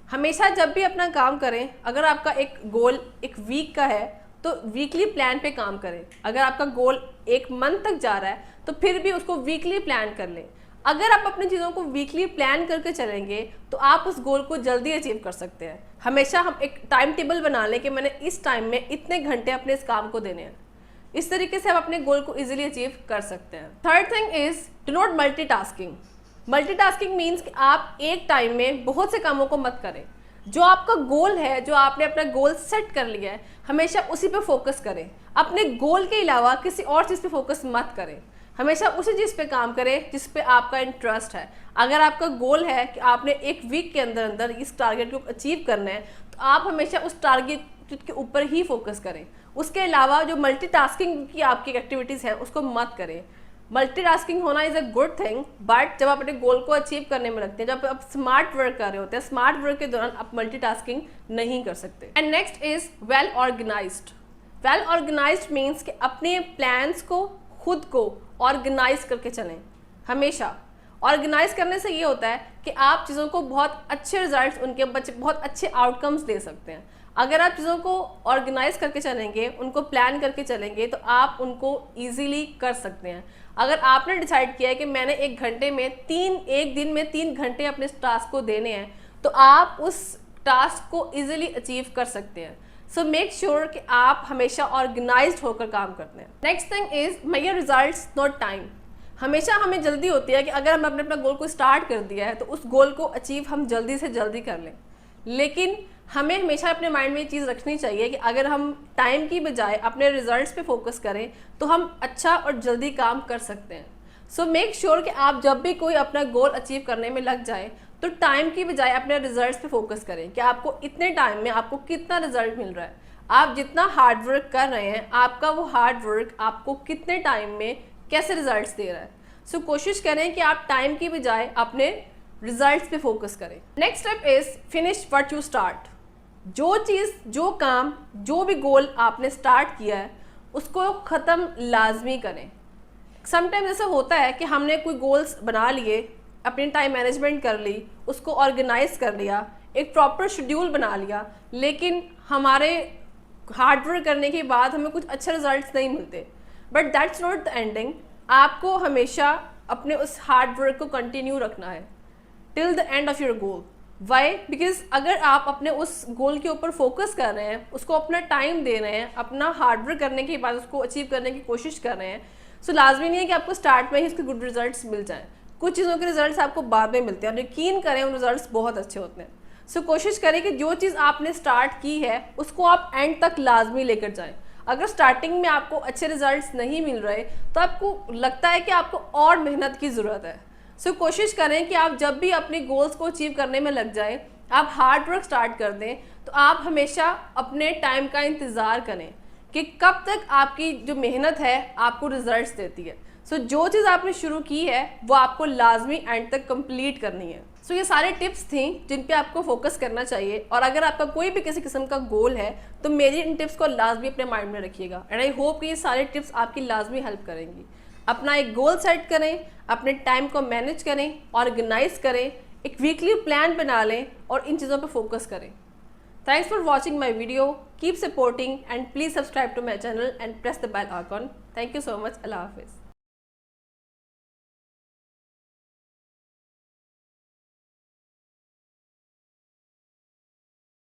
हमेशा जब भी अपना काम करें, अगर आपका एक गोल एक वीक का है तो वीकली प्लान पे काम करें। अगर आपका गोल एक मंथ तक जा रहा है तो फिर भी उसको वीकली प्लान कर लें। अगर आप अपनी चीज़ों को वीकली प्लान करके चलेंगे तो आप उस गोल को जल्दी अचीव कर सकते हैं। हमेशा हम एक टाइम टेबल बना लें कि मैंने इस टाइम में इतने घंटे अपने इस काम को देने हैं। इस तरीके से आप अपने गोल को इजीली अचीव कर सकते हैं। Third thing is do not multitasking. Multitasking means कि आप एक टाइम में बहुत से कामों को मत करें। जो आपका गोल है, जो आपने अपना गोल सेट कर लिया है, हमेशा उसी पे फोकस करें। अपने गोल के अलावा किसी और चीज़ पे फोकस मत करें। हमेशा उसी चीज़ पे काम करें जिस पे आपका इंटरेस्ट है। अगर आपका गोल है कि आपने एक वीक के अंदर अंदर इस टारगेट को अचीव करना है, तो आप हमेशा उस टारगेट के ऊपर ही फोकस करें। उसके अलावा जो मल्टीटास्किंग की आपकी एक्टिविटीज़ हैं उसको मत करें। मल्टीटास्किंग होना is a good thing, but जब आप अपने गोल को अचीव करने में लगते हैं, जब आप स्मार्ट वर्क कर रहे होते हैं, स्मार्ट वर्क के दौरान आप मल्टीटास्किंग नहीं कर सकते। And next is well organised. Well organised means कि अपने प्लान्स को खुद को ऑर्गेनाइज करके चलें। हमेशा ऑर्गेनाइज करने से ये होता है कि आप चीज़ों को बहुत अच्छे रिजल्ट्स, उनके बहुत अच्छे आउटकम्स दे सकते हैं। अगर आप चीज़ों को ऑर्गेनाइज करके चलेंगे, उनको प्लान करके चलेंगे, तो आप उनको ईजिली कर सकते हैं। अगर आपने डिसाइड किया है कि मैंने एक दिन में 3 घंटे अपने इस टास्क को देने हैं, तो आप उस टास्क को इजीली अचीव कर सकते हैं। सो मेक श्योर कि आप हमेशा ऑर्गेनाइज्ड होकर काम करते हैं। Next thing is major results not time. हमेशा हमें जल्दी होती है कि अगर हम अपना गोल को स्टार्ट कर दिया है तो उस गोल को अचीव हम जल्दी से जल्दी कर लें, लेकिन हमें हमेशा अपने माइंड में ये चीज़ रखनी चाहिए कि अगर हम टाइम की बजाय अपने रिजल्ट्स पे फोकस करें तो हम अच्छा और जल्दी काम कर सकते हैं। सो मेक श्योर कि आप जब भी कोई अपना गोल अचीव करने में लग जाए तो टाइम की बजाय अपने रिजल्ट्स पे फोकस करें कि आपको इतने टाइम में आपको कितना रिजल्ट मिल रहा है। आप जितना हार्ड वर्क कर रहे हैं, आपका वो हार्ड वर्क आपको कितने टाइम में कैसे रिजल्ट्स दे रहा है। सो कोशिश करें कि आप टाइम की बजाय अपने रिजल्ट्स पे फोकस करें। Next step is finish what you start. जो चीज़, जो काम, जो भी गोल आपने स्टार्ट किया है उसको ख़त्म लाजमी करें। समटाइम्स ऐसा होता है कि हमने कोई गोल्स बना लिए, अपनी टाइम मैनेजमेंट कर ली, उसको ऑर्गेनाइज कर लिया, एक प्रॉपर शेड्यूल बना लिया, लेकिन हमारे हार्ड वर्क करने के बाद हमें कुछ अच्छे रिजल्ट्स नहीं मिलते। But that's not the ending. आपको हमेशा अपने उस हार्ड वर्क को कंटिन्यू रखना है till the end of your goal. Why? Because अगर आप अपने उस गोल के ऊपर फोकस कर रहे हैं, उसको अपना टाइम दे रहे हैं, अपना हार्ड वर्क करने के बाद उसको अचीव करने की कोशिश कर रहे हैं, सो लाजमी नहीं है कि आपको स्टार्ट में ही उसके गुड रिजल्ट्स मिल जाएं। कुछ चीज़ों के रिजल्ट्स आपको बाद में मिलते हैं और यकीन करें उन रिजल्ट्स बहुत अच्छे होते हैं। सो कोशिश करें कि जो चीज़ आपने स्टार्ट की है उसको आप एंड तक लाजमी लेकर जाएं। अगर स्टार्टिंग में आपको अच्छे रिजल्ट्स नहीं मिल रहे तो आपको लगता है कि आपको और मेहनत की ज़रूरत है। सो कोशिश करें कि आप जब भी अपने गोल्स को अचीव करने में लग जाएं, आप हार्ड वर्क स्टार्ट कर दें, तो आप हमेशा अपने टाइम का इंतज़ार करें कि कब तक आपकी जो मेहनत है आपको रिजल्ट्स देती है। सो जो चीज़ आपने शुरू की है वो आपको लाजमी एंड तक कंप्लीट करनी है। सो ये सारे टिप्स थी जिन पे आपको फोकस करना चाहिए, और अगर आपका कोई भी किसी किस्म का गोल है तो मेरी इन टिप्स को लाजमी अपने माइंड में रखिएगा। एंड आई होप कि ये सारे टिप्स आपकी लाजमी हेल्प करेंगी। अपना एक गोल सेट करें, अपने टाइम को मैनेज करें, ऑर्गेनाइज करें, एक वीकली प्लान बना लें और इन चीज़ों पर फोकस करें। Thanks for watching my video. Keep supporting and please subscribe to my channel and press the bell icon. Thank you so much. Allah Hafiz.